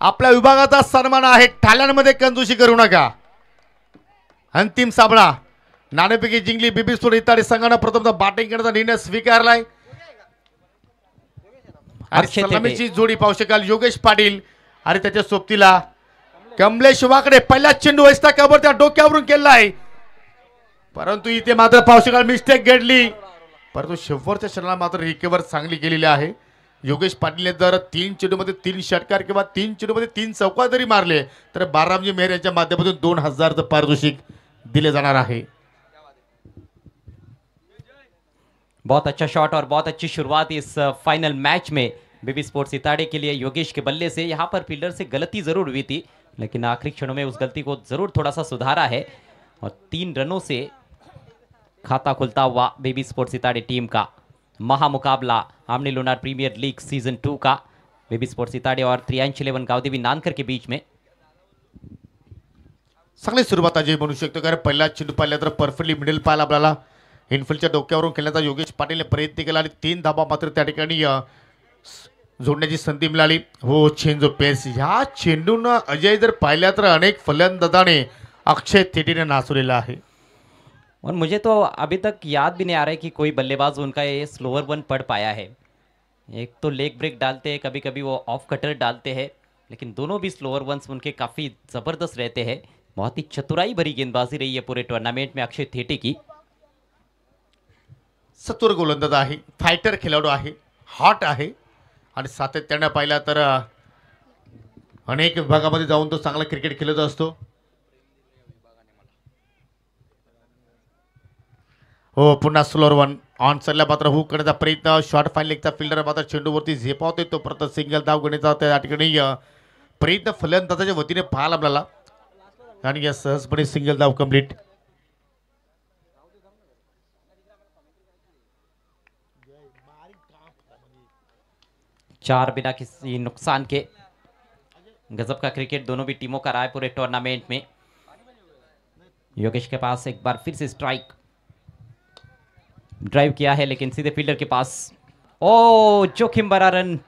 आपल्या विभागाचा सन्मान आहे, ठाल्यांमध्ये कंजूशी करू नका। अंतिम सामना नाणेफेकी जिंकली बीबी स्पोर्ट इताडी संघाने प्रथमतः बॅटिंग करण्याचा निर्णय स्वीकारलाय आणि सलामीची जोडी पाहू शकाल योगेश पाटील आणि त्याच्या सोबतीला कमलेश वाकडे। पहिला चेंडू वैस्ता कबर त्या डोक्यावरून केलाय, परंतु इथे मात्र पाहू शकाल मिस्टेक घडली, परंतु शेवटच्या क्षणाला मात्र रिकव्हर चांगली केलेली आहे। योगेश पाटीलने जर 3 चेंडूमध्ये 3 षटकार किंवा 3 चेंडूमध्ये 3 चौकार जरी मारले तर बारामजी मेहर यांच्या माध्यमातून 2000 पारितोषिक दिले जाणार आहे। बहुत अच्छा शॉट और बहुत अच्छी शुरुआत इस फाइनल मैच में बीबी स्पोर्ट्स इताड़े के लिए योगेश के बल्ले से। यहाँ पर फील्डर से गलती जरूर हुई थी, लेकिन आखिरी क्षणों में उस गलती को जरूर थोड़ा सा सुधारा है और 3 रनों से खाता खुलता हुआ बीबी स्पोर्ट्स इताड़े टीम का महामुकाबला आमने लोनार प्रीमियर लीग सीजन 2 का बीबी स्पोर्ट्स इताड़े और 311 गावदेवी नानकर के बीच में। चांगली सुरुवात अजय म्हणू शकतो, कारण पहिला चेंडू पाहिला तर परफेक्टली मिडल पाल आपल्याला इनफिल्डच्या डोक्यावरून खेळण्याचा योगेश पाटीलने प्रयत्न केला आणि 3 धाबा मात्र त्या ठिकाणी जोडण्याची संधी मिळाली। हो चेंज ऑफ पेस, ह्या चेंडूनं अजय जर पाहिल्या तर अनेक फलंदाजाने अक्षय थेटीने नाचवलेला आहे और मुझे तो अभी तक याद भी नहीं आ रहा है कि कोई बल्लेबाज उनका ये स्लोअर वन पढ़ पाया है। एक तो लेग ब्रेक डालते हैं, कभी कभी वो ऑफ कटर डालते हैं, लेकिन दोनों भी स्लोअर वंस उनके काफ़ी ज़बरदस्त रहते हैं। बहुत ही चतुराई भरी गेंदबाजी रही है पूरे टूर्नामेंट में अक्षय थेटे की। सत्वर गोलंदाज आहे, फायटर खेळाडू आहे, हॉट आहे आणि सातत्याने पाहिला तर अनेक विभागामध्ये जाऊन तो चांगला क्रिकेट खेळत असतो। हो पुन्हा स्लोअर वन ऑन सरला मात्र हुक करण्याचा प्रयत्न, शॉर्ट फाईन लेगचा फिल्डर मात्र चेंडूवरती झेपावतोय, तो परत सिंगल धाव घेण्याचा त्या ठिकाणी प्रयत्न फलंदाजाच्या वतीने पाहायला मिळाला आणि या सहजपणे सिंगल धाव कंप्लीट। 4 बिना किसी नुकसान के गजब का क्रिकेट दोनों भी टीमों का रहा है पूरे टूर्नामेंट में। योगेश के पास एक बार फिर से स्ट्राइक ड्राइव किया है, लेकिन सीधे फील्डर के पास ओ जोखिम भरा रन।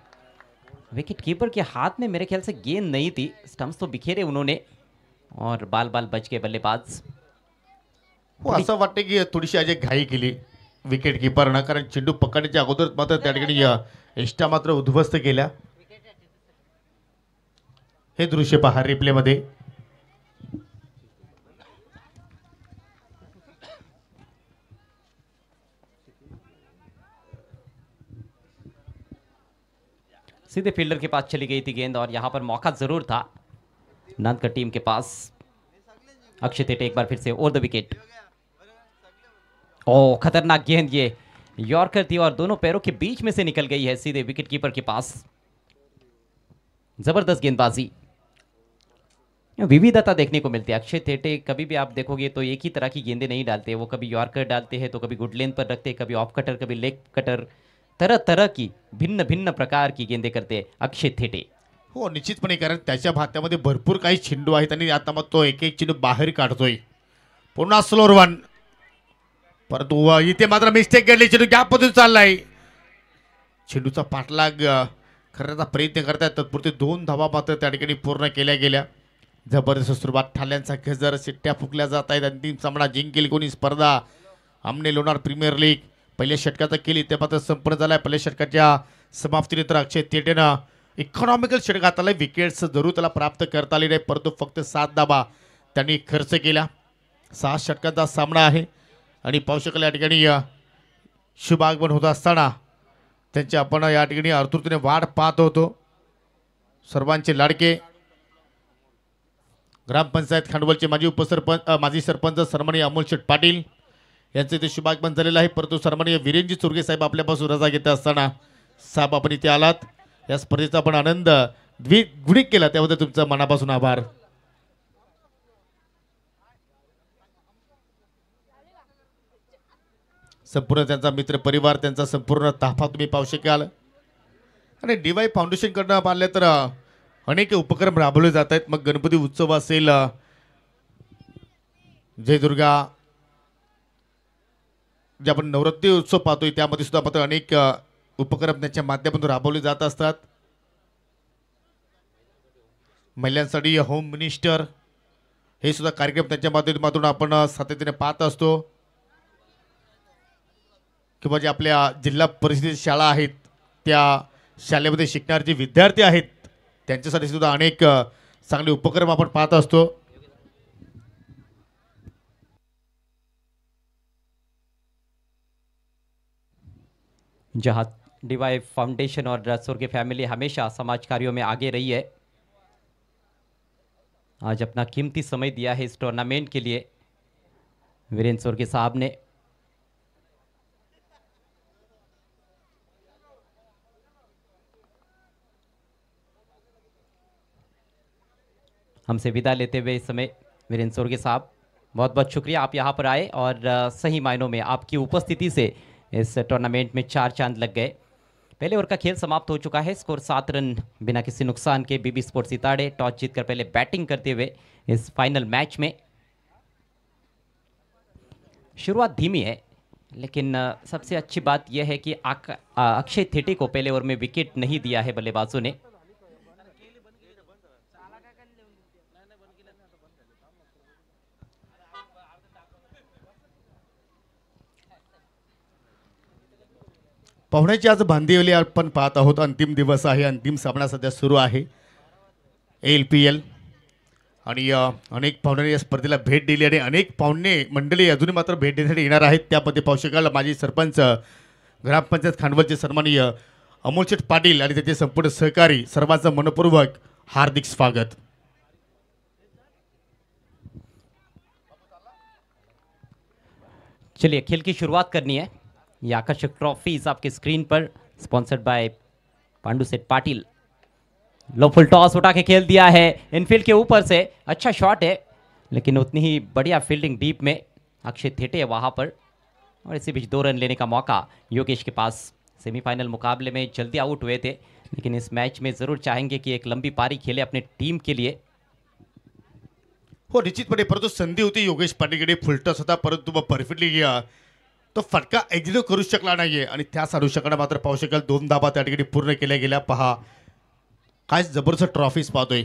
विकेट कीपर के हाथ में मेरे ख्याल से गेंद नहीं थी, स्टंप्स तो बिखेरे उन्होंने और बाल बाल बच गए बल्लेबाज। हो असं वाटतं की थोडीशी अजय घाई केली विकेट कीपरनं, कारण चेंडू पकडण्याच्या अगोदर मात्र त्या ठिकाणी एष्टा मात्र उद्ध्वस्त केल्या। हे दृश्य पहा रिप्ले मध्ये। सीधे फील्डर के पास चली गई थी गेंद और यहां पर मौका जरूर था नानकर टीम के पास। अक्षय थेटे एक बार फिर से ओवर द विकेट। ओ खतरनाक गेंद ये यॉर्कर थी और दोनों पैरों के बीच में से निकल गई है सीधे विकेट कीपर के पास। जबरदस्त गेंदबाजी, विविधता देखने को मिलती है। अक्षय थेटे कभी भी आप देखोगे तो एक ही तरह की गेंदें नहीं डालते, वो कभी यॉर्कर डालते हैं तो कभी गुड लेंथ पर रखते हैं, कभी ऑफ कटर, कभी लेग कटर, तरह तरह की भिन्न भिन्न प्रकार की गेंदें करते अक्षय थेटे। हो निश्चितपणे, कारण त्याच्या भात्यामध्ये भरपूर काही चेंडू आहेत आणि आता मग तो एक एक चेंडू बाहेर काढतोय। पुन्हा स्लोअर वन, परंतु इथे मात्र मिस्टेक घडली, चेंडू गॅपमधून चाललाय। चेंडूचा पाठलाग करण्याचा प्रयत्न करतायत, तत्पुरते 2 धावा मात्र त्या ठिकाणी पूर्ण केल्या गेल्या। जबरदस्त सुरुवात, ठाल्यांचा गजर, शिट्ट्या फुकल्या जात आहेत। अंतिम सामना जिंकेल कोणी स्पर्धा आमने लोणार प्रीमियर लीग पहिल्या षटकाचा केली ते मात्र संपूर्ण झालाय। पहिल्या षटकाच्या समाप्तीनंतर अक्षय थेटेनं इकॉनॉमिकल षटकातला विकेट्स जरूर त्याला प्राप्त करता आले नाही, परंतु फक्त 7 धावा त्यांनी खर्च केला। 6 षटकांचा सामना आहे आणि पाहू शकाल या ठिकाणी शुभ आगमन होत असताना त्यांची आपण या ठिकाणी आतुरतेने वाट पाहत होतो। सर्वांचे लाडके ग्रामपंचायत खांडवलचे माजी सरपंच सन्माननीय अमोल शेठ पाटील यांचे इथे शुभागमन झालेलं आहे, परंतु सन्माननीय वीरेंजी चुरगे साहेब आपल्यापासून रजा घेत असताना साहेब आपण इथे आलात, या स्पर्धेचा आपण आनंद द्विगुणित केला, त्याबद्दल तुमचा मनापासून आभार। संपूर्ण त्यांचा मित्र परिवार, त्यांचा संपूर्ण ताफा तुम्ही पाहू शकाल आणि डीवाय फाउंडेशन कडनं पाहिले तर अनेक उपक्रम राबवले जात आहेत। मग गणपती उत्सव असेल, जय दुर्गा जे आपण नवरात्री उत्सव पाहतोय त्यामध्ये सुद्धा मात्र अनेक उपक्रम त्यांच्या माध्यमातून राबवले जात असतात। महिलांसाठी होम मिनिस्टर हे सुद्धा कार्यक्रम त्यांच्या माध्यमातून आपण सातत्याने पाहत असतो किंवा जे आपल्या जिल्हा परिषदेच्या शाळा आहेत त्या शाळेमध्ये शिकणारे जे विद्यार्थी आहेत त्यांच्यासाठी सुद्धा अनेक चांगले उपक्रम आपण पाहत असतो. जहां डीवाई फाउंडेशन और सोर्गे फैमिली हमेशा समाज कार्यों में आगे रही है, आज अपना कीमती समय दिया है इस टूर्नामेंट के लिए वीरेंद्र सोर्गे साहब ने. हमसे विदा लेते हुए इस समय वीरेंद्र सोर्गे साहब, बहुत बहुत शुक्रिया आप यहाँ पर आए और सही मायनों में आपकी उपस्थिति से इस टूर्नामेंट में 4 चांद लग गए. पहले ओवर का खेल समाप्त हो चुका है. स्कोर 7 रन बिना किसी नुकसान के. बीबी स्पोर्ट्स इताड़े टॉस जीतकर पहले बैटिंग करते हुए इस फाइनल मैच में. शुरुआत धीमी है लेकिन सबसे अच्छी बात यह है कि अक्षय थिटी को पहले ओवर में विकेट नहीं दिया है बल्लेबाजों ने. पाहुण्याची आज बांदिवली आपण पाहत आहोत. अंतिम दिवस आहे. अंतिम सामना सध्या सुरू आहे ALPL आणि अनेक पाहुण्यांनी या स्पर्धेला भेट दिली आणि अनेक पाहुणे मंडळी अजूनही मात्र भेट देण्यासाठी येणार आहेत. त्यामध्ये पाहू शकाल माजी सरपंच ग्रामपंचायत खानवलचे सन्माननीय अमोल शेठ पाटील आणि त्याचे संपूर्ण सहकारी सर्वांचं मनपूर्वक हार्दिक स्वागत. चलिए खेल की शुरुआत करनी है. ये आकर्षक ट्रॉफीज आपके screen per sponsored by Pandu Seth Patil. Low full toss उठा के खेल दिया है इनफील्ड के ऊपर से. अच्छा शॉट है लेकिन उतनी ही बढ़िया फील्डिंग डीप में अक्षय थिटे है वहां पर और इसी बीच 2 रन लेने का मौका योगेश के पास. सेमीफाइनल मुकाबले में जल्दी आउट हुए थे लेकिन इस मैच में जरूर चाहेंगे कि एक लंबी पारी खेले अपने टीम के लिए. हो निश्चितपणे, परंतु संधी होती योगेश पाटीलकडे. फुलटॉस होता परंतु मग परफेक्टली तो फटका एक्झिक्यूट करू शकला नाहीये आणि त्याच अनुषंगाने मात्र पाहू शकाल 2 धाबा त्या ठिकाणी पूर्ण केल्या गेल्या. पहा काय जबरदस्त ट्रॉफीज पाहतोय.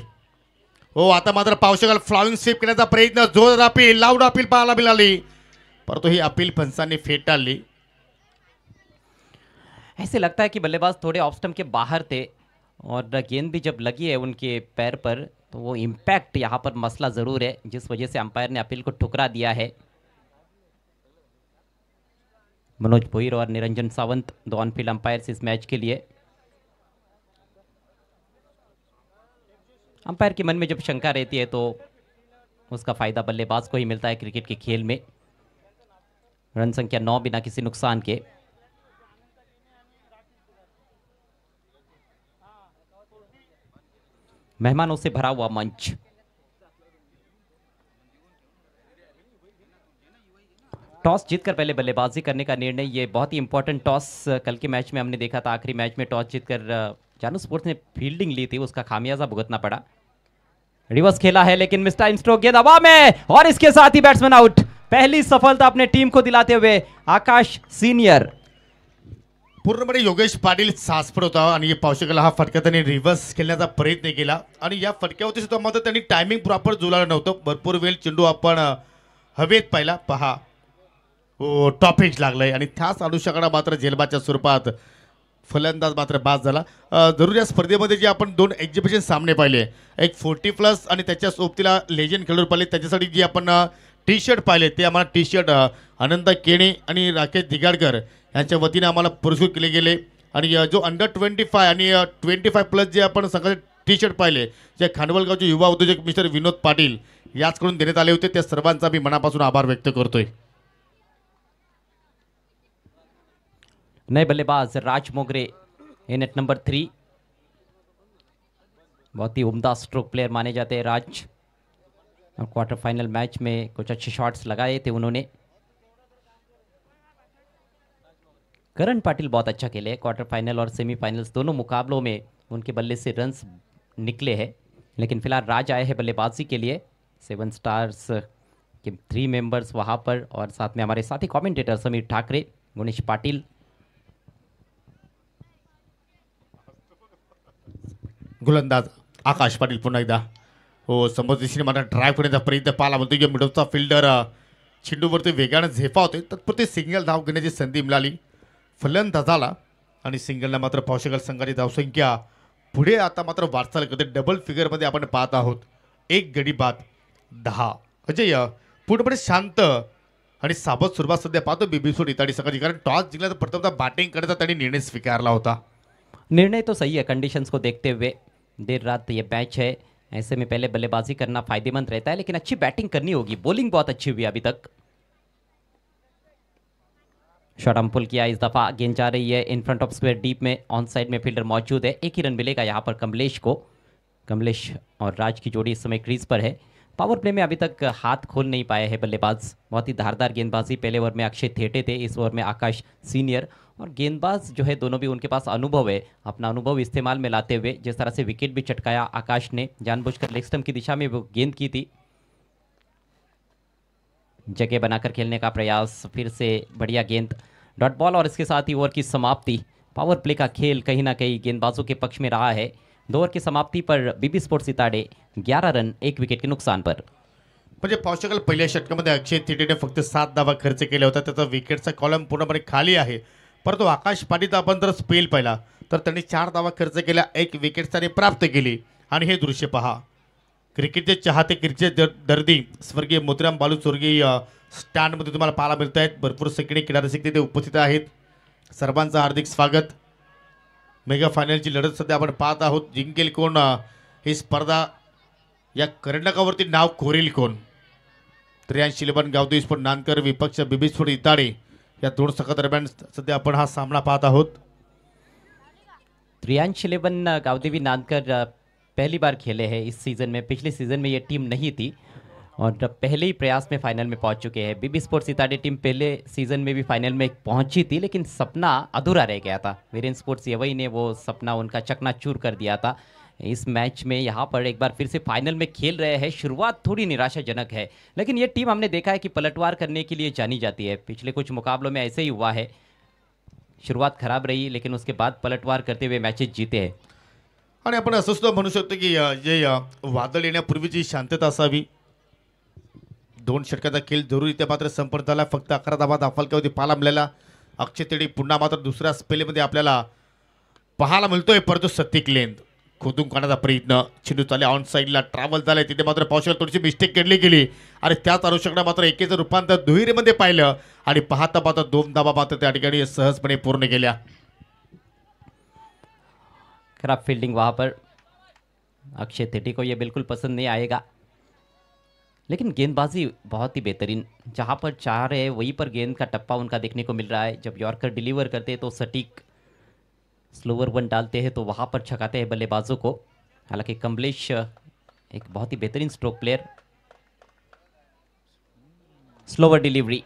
हो आता मात्र पाहू शकाल फ्लाविंग स्वीप करण्याचा प्रयत्न, जोर अपील, लाऊड अपील पाहायला मिळाली परंतु ही अपील पंचांनी फेटाळली. ऐसे लगता है कि बल्लेबाज थोड़े ऑफ स्टंप के बाहर थे और गेंद भी जब लगी है उनके पैर पर तो वो इम्पैक्ट यहाँ पर मसला ज़रूर है जिस वजह से अंपायर ने अपील को ठुकरा दिया है. मनोज भोईर और Niranjan Sawant 2 on field umpires इस मैच के लिए. अंपायर के मन में जब शंका रहती है तो उसका फायदा बल्लेबाज को ही मिलता है क्रिकेट के खेल में. रन संख्या 9 बिना किसी नुकसान के. मेहमानों से भरा हुआ मंच. टॉस जीतकर पहले बल्लेबाजी करने का निर्णय, ये बहुत ही इंपॉर्टेंट टॉस कल के मैच में हमने देखा था. आखिरी मैच में टॉस जीतकर जानू स्पोर्ट्स ने फील्डिंग ली थी, उसका खामियाजा भुगतना पड़ा. रिवर्स खेला है लेकिन मिस टाइम स्ट्रोक, गेंद हवा में और इसके साथ ही बैट्समैन आउट. पहली सफलता अपने टीम को दिलाते हुए आकाश सीनियर. पूर्णपणे योगेश पाटील सासपड होता आणि पाहू शकाल हा फटका त्यांनी रिव्हर्स खेळण्याचा प्रयत्न केला आणि या फटक्यावरती सुद्धा मात्र त्यांनी टायमिंग प्रॉपर जुळालं नव्हतं. भरपूर वेळ चेंडू आपण हवेत पाहिला. पहा हो टॉपिक लागलाय आणि त्याच अनुषंगाने मात्र झेलबाच्या स्वरूपात फलंदाज मात्र बाद झाला. जरूर या स्पर्धेमध्ये जे आपण 2 एक्झिबिशन सामने पाहिले, एक 40+ आणि त्याच्या सोबतीला लेजंड खेळाडू पाहिले, त्याच्यासाठी जे आपण टी शर्ट पाहिले ते आम्हाला टी शर्ट आनंद केणे आणि राकेश दिगाडकर यांच्या वतीने आम्हाला पुरस्कृत केले गेले. आणि जो अंडर 25 आणि 25+ जे आपण संघाचे टी शर्ट पाहिले जे खानवलगावचे युवा उद्योजक मिस्टर विनोद पाटील याचकडून देण्यात आले होते, त्या सर्वांचा मी मनापासून आभार व्यक्त करतोय. नए बल्लेबाज राज मोगरे इन एट नंबर 3. बहुत ही उम्दा स्ट्रोक प्लेयर माने जाते हैं राज और क्वार्टर फाइनल मैच में कुछ अच्छे शॉट्स लगाए थे उन्होंने. करण पाटिल बहुत अच्छा खेले. क्वार्टर फाइनल और सेमीफाइनल्स दोनों मुकाबलों में उनके बल्ले से रन्स निकले हैं लेकिन फिलहाल राज आए हैं बल्लेबाजी के लिए. 7 स्टार्स के 3 मेंबर्स वहाँ पर और साथ में हमारे साथी कमेंटेटर समीर ठाकरे, गुणेश पाटिल. गोलंदाज आकाश पाटील पुन्हा एकदा हो समोर दिशेने मला ड्राईव्ह करण्याचा प्रयत्न पाहिला म्हणतो की मिडलचा फिल्डर चेंडूवरती वेगाने झेपा होते तत्पुरती सिंगल धाव घेण्याची संधी मिळाली फलंदाजाला आणि सिंगलला मात्र पॉर्चुगल संघाची धावसंख्या पुढे आता मात्र वाटचाल करते डबल फिगरमध्ये आपण पाहत आहोत 1 गडी बाद 10 अजय पूर्णपणे शांत आणि सावध सुरुवात सध्या पाहतो बीबीसी इताडी संघाची कारण टॉस जिंकला तर प्रथमतः बॅटिंग करण्याचा त्यांनी निर्णय स्वीकारला होता निर्णय तो सही है कंडीशंस को देखते हुए देर रात ये मैच है ऐसे में पहले बल्लेबाजी करना फायदेमंद रहता है लेकिन अच्छी बैटिंग करनी होगी बॉलिंग बहुत अच्छी हुई अभी तक शॉट हम पुल किया इस दफा गेंद जा रही है in front of square deep में ऑन साइड में फील्डर मौजूद है एक ही रन मिलेगा यहाँ पर कमलेश को कमलेश और राज की जोड़ी इस समय क्रीज पर है पावर प्ले में अभी तक हाथ खोल नहीं पाए हैं बल्लेबाज बहुत ही धारदार गेंदबाजी पहले ओवर में अक्षय थेटे थे इस ओवर में आकाश सीनियर और गेंदबाज जो है दोनों भी उनके पास अनुभव है अपना अनुभव इस्तेमाल में लाते हुए जिस तरह से विकेट भी चटकाया आकाश ने जानबूझकर लेग स्टंप की दिशा में वो गेंद की थी जगह बनाकर खेलने का प्रयास फिर से बढ़िया गेंद डॉट बॉल और इसके साथ ही ओवर की समाप्ति पावर प्ले का खेल कहीं ना कहीं गेंदबाजों के पक्ष में रहा है 2 ओवर की समाप्ति पर बीबी स्पोर्ट्स सिताडे 11 रन 1 विकेट के नुकसान पर म्हणजे पॉर्चुगल पहिल्या षटकामध्ये अक्षय थिटेने फक्त 7 धावा खर्च केला होता त्याचा विकेटचा कॉलम पूर्णपणे खाली आहे परंतु आकाश पाटील आपण जर स्पेल पाहिला तर त्यांनी 4 धावा खर्च केल्या 1 विकेट त्याने प्राप्त केली आणि हे दृश्य पहा क्रिकेटचे चाहते क्रिकेट दर्दी स्वर्गीय मोतीराम बालू स्वर्गीय स्टँडमध्ये तुम्हाला पाहायला मिळत आहेत भरपूर सगळे क्रीडारसिक तिथे उपस्थित आहेत सर्वांचं हार्दिक स्वागत मेगा फायनलची लढत सध्या आपण पाहत आहोत जिंकेल कोण ही स्पर्धा या कर्णकावरती नाव कोरेल कोण त्रियांशी 11 गावदेवी स्पोर्ट नानकर विपक्ष बीबी स्पोर्ट इताडे या 2 संघादरम्यान सध्या आपण हा सामना पाहत आहोत त्रियांश 11 गावदेवी नानकर पहली बार खेले हैं इस सीज़न में पिछले सीज़न में ये टीम नहीं थी और पहले ही प्रयास में फाइनल में पहुंच चुके हैं बीबी स्पोर्ट्स सिताडे टीम पहले सीज़न में भी फाइनल में पहुंची थी लेकिन सपना अधूरा रह गया था वीरेन स्पोर्ट्स यवई ने वो सपना उनका चकनाचूर कर दिया था इस मैच में यहाँ पर एक बार फिर से फाइनल में खेल रहे हैं शुरुआत थोड़ी निराशाजनक है लेकिन ये टीम हमने देखा है कि पलटवार करने के लिए जानी जाती है पिछले कुछ मुकाबलों में ऐसे ही हुआ है शुरुआत खराब रही लेकिन उसके बाद पलटवार करते हुए मैचेस जीते हैं आणि आपण असं सुद्धा म्हणू शकतो की जे वादळ येण्यापूर्वीची शांतता असावी 2 षटकाचा खेळ जरुरीत्या मात्र संपन्न झाला फक्त 11 धावा दाफलकावधी पाहायला मिळाला अक्षय तेडी पुन्हा मात्र दुसऱ्या स्पेलमध्ये आपल्याला पाहायला मिळतोय परंतु सत्तिक लेंथ खोदून काढण्याचा प्रयत्न चेंडू चाले ऑन साईडला ट्रॅव्हल झालाय तिथे मात्र पॉर्चुगल थोडीशी मिस्टेक केली गेली आणि त्याच अनुषंगाने मात्र एकेचं रूपांतर दुहेरीमध्ये पाहिलं आणि पाहता पाहता 2 धावा मात्र त्या ठिकाणी सहजपणे पूर्ण केल्या खराब फील्डिंग वहाँ पर अक्षय थेटी को ये बिल्कुल पसंद नहीं आएगा लेकिन गेंदबाजी बहुत ही बेहतरीन जहाँ पर चाह रहे हैं वहीं पर गेंद का टप्पा उनका देखने को मिल रहा है जब यॉर्कर डिलीवर करते हैं तो सटीक स्लोवर वन डालते हैं तो वहाँ पर छकाते हैं बल्लेबाजों को हालांकि कमलेश एक बहुत ही बेहतरीन stroke player slower delivery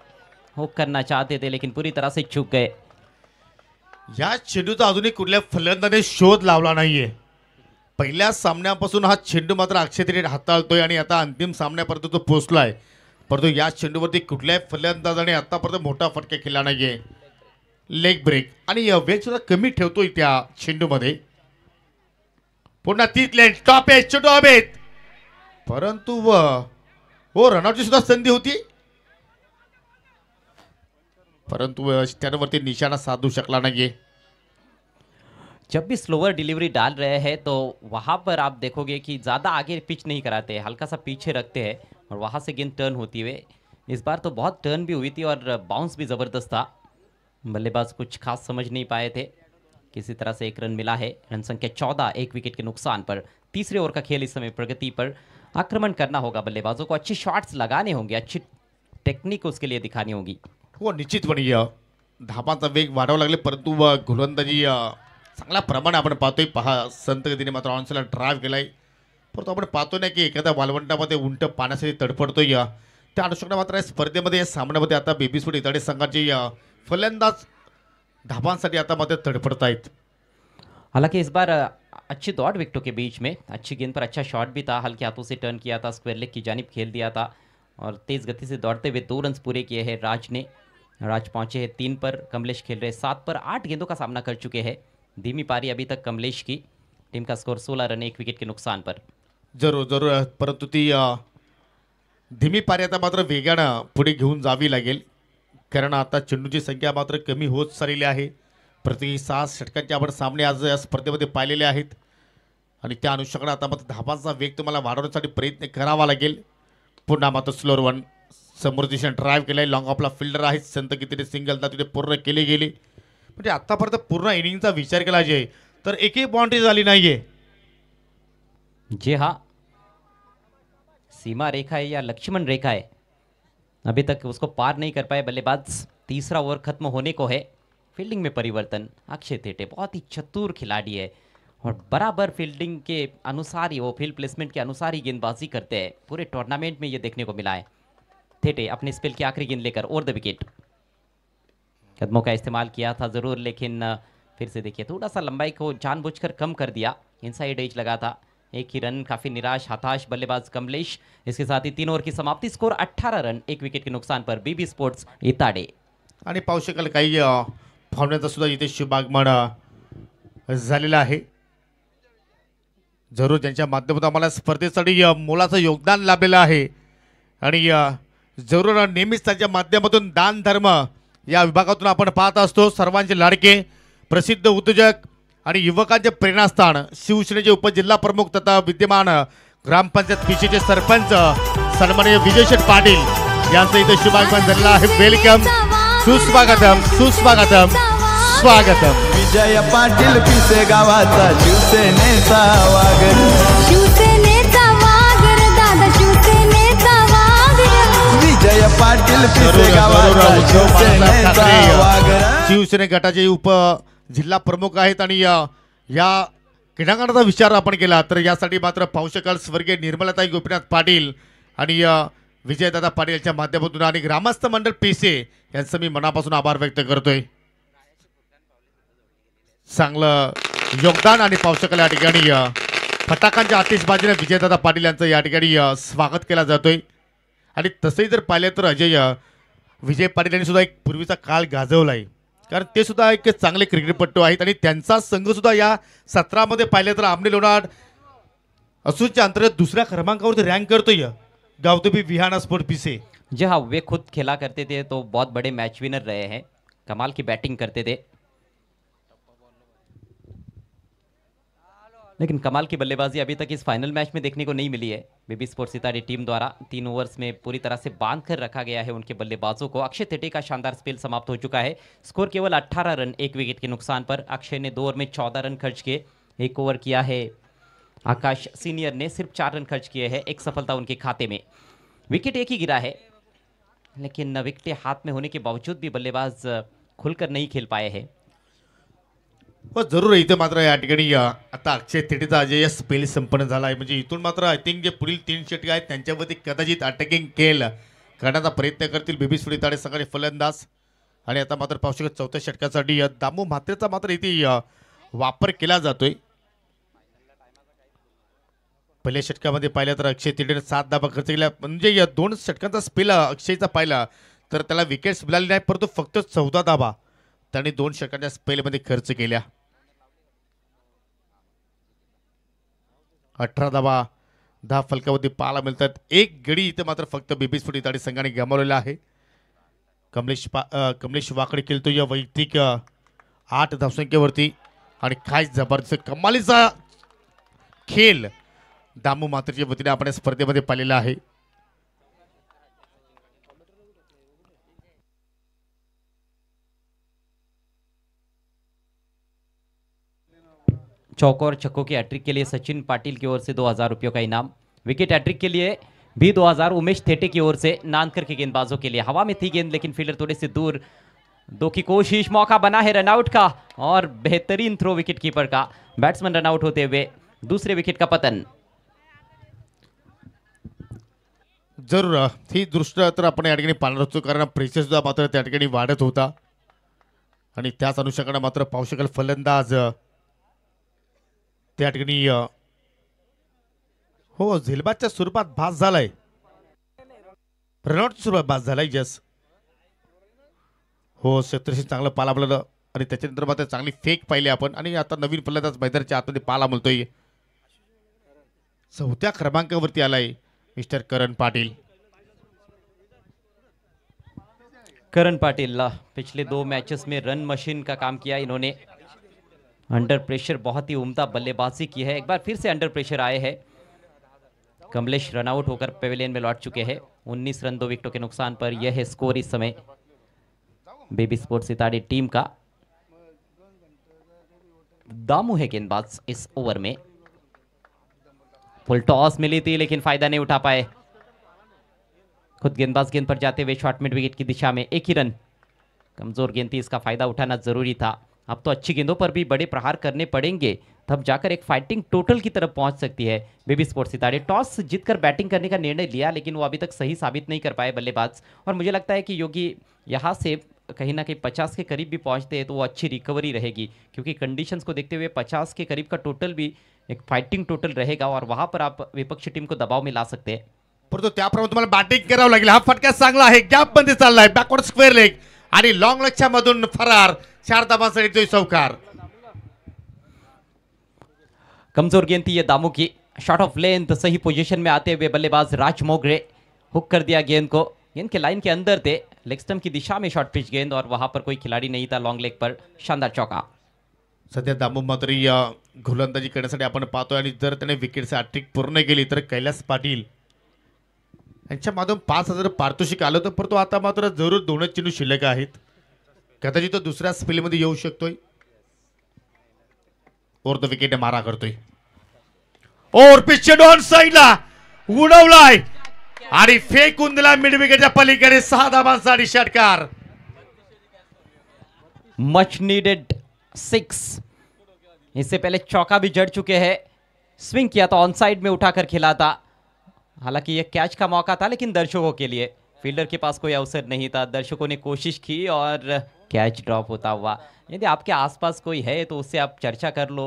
hook करना चाहते थे लेकिन पूरी तरह से चूक गए या चेंडूचा अजूनही कुठल्या फलंदाजाने शोध लावला नाहीये पहिल्या सामन्यापासून हा चेंडू मात्र अक्षय तेडी हाताळतोय आणि आता अंतिम सामन्यापर्यंत तो पोहोचलाय परंतु या चेंडूवरती कुठल्याही फलंदाजाने आतापर्यंत मोठा फटका केला नाहीये लेग ब्रेक आणि वेग सुद्धा कमी ठेवतोय त्या चेंडूमध्ये पुन्हा तीच लेन टॉप आहे चेंडू हवेत परंतु हो रनआउटची सुद्धा संधी होती परंतु स्टँडवरती निशाणा साधू शकला नाहीये जब भी स्लोअर डिलीवरी डाल रहे हैं तो वहाँ पर आप देखोगे कि ज़्यादा आगे पिच नहीं कराते हैं हल्का सा पीछे रखते हैं और वहाँ से गेंद टर्न होती हुए इस बार तो बहुत टर्न भी हुई थी और बाउंस भी ज़बरदस्त था बल्लेबाज कुछ खास समझ नहीं पाए थे किसी तरह से 1 रन मिला है रन संख्या 14 1 विकेट के नुकसान पर तीसरे ओवर का खेल इस समय प्रगति पर आक्रमण करना होगा बल्लेबाजों को अच्छे शॉट्स लगाने होंगे अच्छी टेक्निक उसके लिए दिखानी होगी हो निश्चितपणे धाबांचा वेग वाढावा लागले परंतु गोलंदाजी चांगल्या प्रमाणे आपण पाहतोय पहा संत गतीने मात्र ऑनसेला ड्राईव्ह केलाय परंतु आपण पाहतो ना की एखाद्या वालवंटामध्ये उंट पाण्यासाठी तडफडतोय त्या अनुषंगाने मात्र या स्पर्धेमध्ये या सामन्यामध्ये आता बीबी स्पोर्ट इताडे संघाचे फलंदाज धाबांसाठी आता मात्र तडफडत आहेत हालांकि इस बार अच्छी दौड़ विकेटों के बीच में अच्छी गेंद पर अच्छा शॉट भी था हल्के हाथों से टर्न किया था स्क्वायर लेग की जानिब खेल दिया था और तेज़ गति से दौड़ते हुए 2 रन पूरे किए हैं राज पहुंचे हैं 3 पर कमलेश खेल रहे 7 पर 8 गेंदों का सामना कर चुके हैं धीमी पारी अभी तक कमलेश की टीम का स्कोर 16 रन 1 विकेट के नुकसान पर। जरूर जरूर परंतु ती धीमी पारी आता मात्र वेगानं पुढे घेऊन जावी लागेल, कारण आता चेंडूची संख्या मात्र कमी होत चाललेली आहे. प्रति 6 षटकांचे आपण सामने आज या स्पर्धेमध्ये पाहिलेले आहेत आणि त्या अनुषंगाने आता मात्र धावांचा वेग तुम्हाला वाढवण्यासाठी प्रयत्न करावा लागेल. पुन्हा मात्र स्लोअर वन समोर दिशेने ड्राईव्ह केलाय, लॉंग ऑफला फिल्डर आहेत, संत कितीने सिंगलदा तिथे पूर्ण केले गेले. म्हणजे आतापर्यंत पूर्ण इनिंगचा विचार केला जाईल तर एकही बाउंड्री झाली नाहीये. जी हाँ, सीमा रेखा है या लक्ष्मण रेखा है, अभी तक उसको पार नहीं कर पाए बल्लेबाज। तीसरा ओवर खत्म होने को है। फील्डिंग में परिवर्तन, अक्षय थेटे बहुत ही चतुर खिलाड़ी है और बराबर फील्डिंग के अनुसार ही, वो फील्ड प्लेसमेंट के अनुसार ही गेंदबाजी करते हैं। पूरे टूर्नामेंट में ये देखने को मिला है। थेटे अपने स्पेल की आखिरी गेंद लेकर ओवर द विकेट, कदमों का इस्तेमाल किया था ज़रूर, लेकिन फिर से देखिए थोड़ा सा लंबाई को जानबूझकर कम कर दिया, इनसाइड एज लगा था। एक ही रन, काफी निराश हताश बल्लेबाज कमलेश। इसके साथ ही 3 ओवर की समाप्ति, स्कोर 18 रन 1 विकेट के नुकसान पर। बीबी स्पोर्ट्स इताडे आणि पाहू शकाल काही भावनेचा सुद्धा इथे शुभागमन झालेला आहे. जरूर त्यांच्या माध्यमातून आम्हाला स्पर्धेसाठी मोलाचं योगदान लाभलेलं आहे आणि जरूर नेहमीच त्यांच्या माध्यमातून दान धर्म या विभागातून आपण पाहत असतो. सर्वांचे लाडके प्रसिद्ध उद्योजक आणि युवकांचे प्रेरणास्थान शिवसेनेचे उपजिल्हा प्रमुख तथा विद्यमान ग्रामपंचायत पिशीचे सरपंच सन्माननीय विजय शेठ पाटील यांचं इथे शुभागमन झालेलं आहे. वेलकम, सुस्वागतम सुस्वागतम स्वागतम. विजय पाटील पिसे गावाचा शिवसेनेचा वागर, शिवसेनेचा वागर दादा, शिवसेनेचा वागर. विजय पाटील पिसे गावाचा शिवसेनेचा वागर. शिवसेने गटाचे उप जिल्हा प्रमुख आहेत आणि या क्रीडांगणाचा विचार आपण केला तर यासाठी मात्र पाहू शकाल स्वर्गीय निर्मलाताई गोपीनाथ पाटील आणि विजयदादा पाटील यांच्या माध्यमातून आणि ग्रामस्थ मंडळ पेसे यांचं मी मनापासून आभार व्यक्त करतोय. चांगलं योगदान आणि पाहू शकाल या ठिकाणी फटाकांच्या आतिषबाजीने विजयदादा पाटील यांचं या ठिकाणी स्वागत केला जातोय. आणि तसंही जर पाहिलं तर अजय विजय पाटील यांनी सुद्धा एक पूर्वीचा काळ गाजवला आहे, कारण ते सुद्धा एक चांगले क्रिकेटपटू आहेत आणि त्यांचा संघ सुद्धा या सत्रामध्ये पाहिलं तर आमने लोणाड असूनच्या अंतर्गत दुसऱ्या क्रमांकावरती रँक करतोय गावतोबी विहाना स्पोर्ट पीसे. जी हाँ, वे खुद खेला करते थे तो बहुत बड़े मैच विनर रहे हैं, कमाल की बैटिंग करते थे, लेकिन कमाल की बल्लेबाजी अभी तक इस फाइनल मैच में देखने को नहीं मिली है। बीबी स्पोर्ट्स सितारे टीम द्वारा 3 ओवर्स में पूरी तरह से बांध कर रखा गया है उनके बल्लेबाजों को। अक्षय थेटे का शानदार स्पेल समाप्त हो चुका है। स्कोर केवल 18 रन 1 विकेट के नुकसान पर। अक्षय ने 2 ओवर में 14 रन खर्च किए, 1 ओवर किया है आकाश सीनियर ने सिर्फ 4 रन खर्च किए हैं, एक सफलता उनके खाते में। विकेट एक ही गिरा है, लेकिन विकेटें हाथ में होने के बावजूद भी बल्लेबाज खुलकर नहीं खेल पाए हैं। हो जरूर इथे मात्र या ठिकाणी आता अक्षय थेटेचा अजय स्पेल संपन्न झाला आहे. म्हणजे इथून मात्र आय थिंक जे पुढील 3 षटक आहेत त्यांच्यावरती कदाचित अटॅकिंग खेळ करण्याचा प्रयत्न करतील बीबी स्पोर्ट्स इताडे संघाचे फलंदाज. आणि आता मात्र पाहू शकत 4थ्या षटकासाठी दामू म्हात्रेचा मात्र इथे वापर केला जातोय. पहिल्या षटकामध्ये पाहिलं तर अक्षय थेटेने 7 धावा खर्च केल्या, म्हणजे या 2 षटकांचा स्पेल अक्षयचा पाहिला तर त्याला विकेट्स मिळाली नाही, परंतु फक्त 14 धावा त्यांनी 2 षटकांच्या स्पेलमध्ये खर्च केल्या. 18 धावा 10 फलकावरती पाहायला मिळतात. एक गडी इथे मात्र फक्त बीबी स्पोर्ट्स इताडे संघाने गमावलेला आहे. कमलेश वाकडे खेळतो या वैयक्तिक 8 धावसंख्येवरती आणि काय जबरदस्त कमालीचा खेळ दामू मात्रेच्या वतीने आपण स्पर्धेमध्ये पाहिलेला आहे. चौको और छक्कों की हैट्रिक के लिए सचिन पाटिल की ओर से 2000 रुपयों का इनाम। विकेट हैट्रिक के लिए भी 2000 उमेश थेटे की ओर से नानकर के गेंदबाजों के लिए। हवा में थी गेंद लेकिन फील्डर थोड़े से दूर, 2 की कोशिश, मौका बना है रनआउट का और बेहतरीन थ्रो विकेट कीपर का। बैट्समैन रनआउट होते हुए दूसरे विकेट का पतन। जरूर ही दृष्ट तर आपण या ठिकाणी पाहणार होतो, कारण प्रेशर सुद्धा मात्र त्या ठिकाणी वाढत होता आणि त्याच अनुषंगाने मात्र पाहू शकाल फलंदाज त्या ठिकाणी हो झेलबादच्या स्वरूपात भास झालाय, रनआउटच्या स्वरूपात भास झालाय. जस हो क्षेत्रशी चांगलं पाला आपल्याला आणि त्याच्यानंतर मात्र चांगली फेक पाहिली आपण आणि आता नवीन फलंदाज मैदानाच्या आतमध्ये पाला मिळतोय. 4थ्या क्रमांकावरती आलाय मिस्टर करण पाटील. करण पाटिल पिछले 2 मैचेस में रन मशीन का काम किया इन्होंने. अंडर प्रेशर बहुत ही उम्दा बल्लेबाजी की है. एक बार फिर से अंडर प्रेशर आए हैं. कमलेश रनआउट होकर पेविलियन में लौट चुके हैं. 19 रन 2 विकेटों के नुकसान पर यह है स्कोर इस समय बेबी स्पोर्ट्स सिताड़े टीम का. दामू है गेंदबाज इस ओवर में. फुल टॉस मिली थी लेकिन फायदा नहीं उठा पाए. खुद गेंदबाज गेंद पर जाते हुए शॉर्ट मिड विकेट की दिशा में 1 ही रन. कमजोर गेंद थी, इसका फायदा उठाना जरूरी था. अब तो अच्छी गेंदों पर भी बड़े प्रहार करने पड़ेंगे, तब जाकर एक फाइटिंग टोटल की तरफ पहुंच सकती है बेबी स्पोर्ट्स सिताड़े. टॉस जीतकर बैटिंग करने का निर्णय लिया लेकिन वो अभी तक सही साबित नहीं कर पाए बल्लेबाज. और मुझे लगता है कि योगी यहाँ से कहीं ना कहीं 50 के करीब भी पहुंचते हैं तो वो अच्छी रिकवरी रहेगी, क्योंकि कंडीशंस को देखते हुए 50 के करीब का टोटल भी एक फाइटिंग टोटल रहेगा और वहां पर आप विपक्षी टीम को दबाव में ला सकते हैं. परंतु त्याप्रमाणे तुम्हाला बॅटिंग करावं लागेल. हा फटका चांगला आहे, गॅप मध्ये चाललाय, बॅकवर्ड स्क्वेअर लेग आणि लॉंग लेगच्या मधून फरार. 4 धावांसाठी चौकार. कमजोर गेंद थी ये दामू की. शॉट ऑफ लेंथ सही पोजीशन में आते हुए बल्लेबाज राज मोगरे हुक कर दिया गेंद को. गेंद के लाइन के अंदर थे, लेग स्टंप की दिशा में शॉर्ट पिच गेंद और वहां पर कोई खिलाड़ी नहीं था. लॉन्ग लेग पर शानदार चौका. सध्या दामू मात्र या गोलंदाजी करण्यासाठी आपण पाहतोय आणि जर त्याने विकेटची हॅट्रिक पूर्ण केली तर कैलास पाटील यांच्या माध्यम 5,000 पारितोषिक आलं होतं. परंतु आता मात्र जरूर 2च चेंडू शिल्लक आहेत. कदाचित तो दुसऱ्या स्पेलमध्ये येऊ शकतोय. और तो विकेट मारा करतोय और पिच ऑन साईडला उडवलाय आणि फेकून दिला मिड विकेटच्या पलीकडे. 6 धावांसाठी षटकार. Much needed 6. इससे पहले चौका भी जड़ चुके हैं. स्विंग किया था, ऑन साइड में उठाकर खेला था. हालांकि यह कैच का मौका था लेकिन दर्शकों के लिए, फील्डर के पास कोई अवसर नहीं था. दर्शकों ने कोशिश की और कैच ड्रॉप होता हुआ. यदि आपके आसपास कोई है तो उससे आप चर्चा कर लो,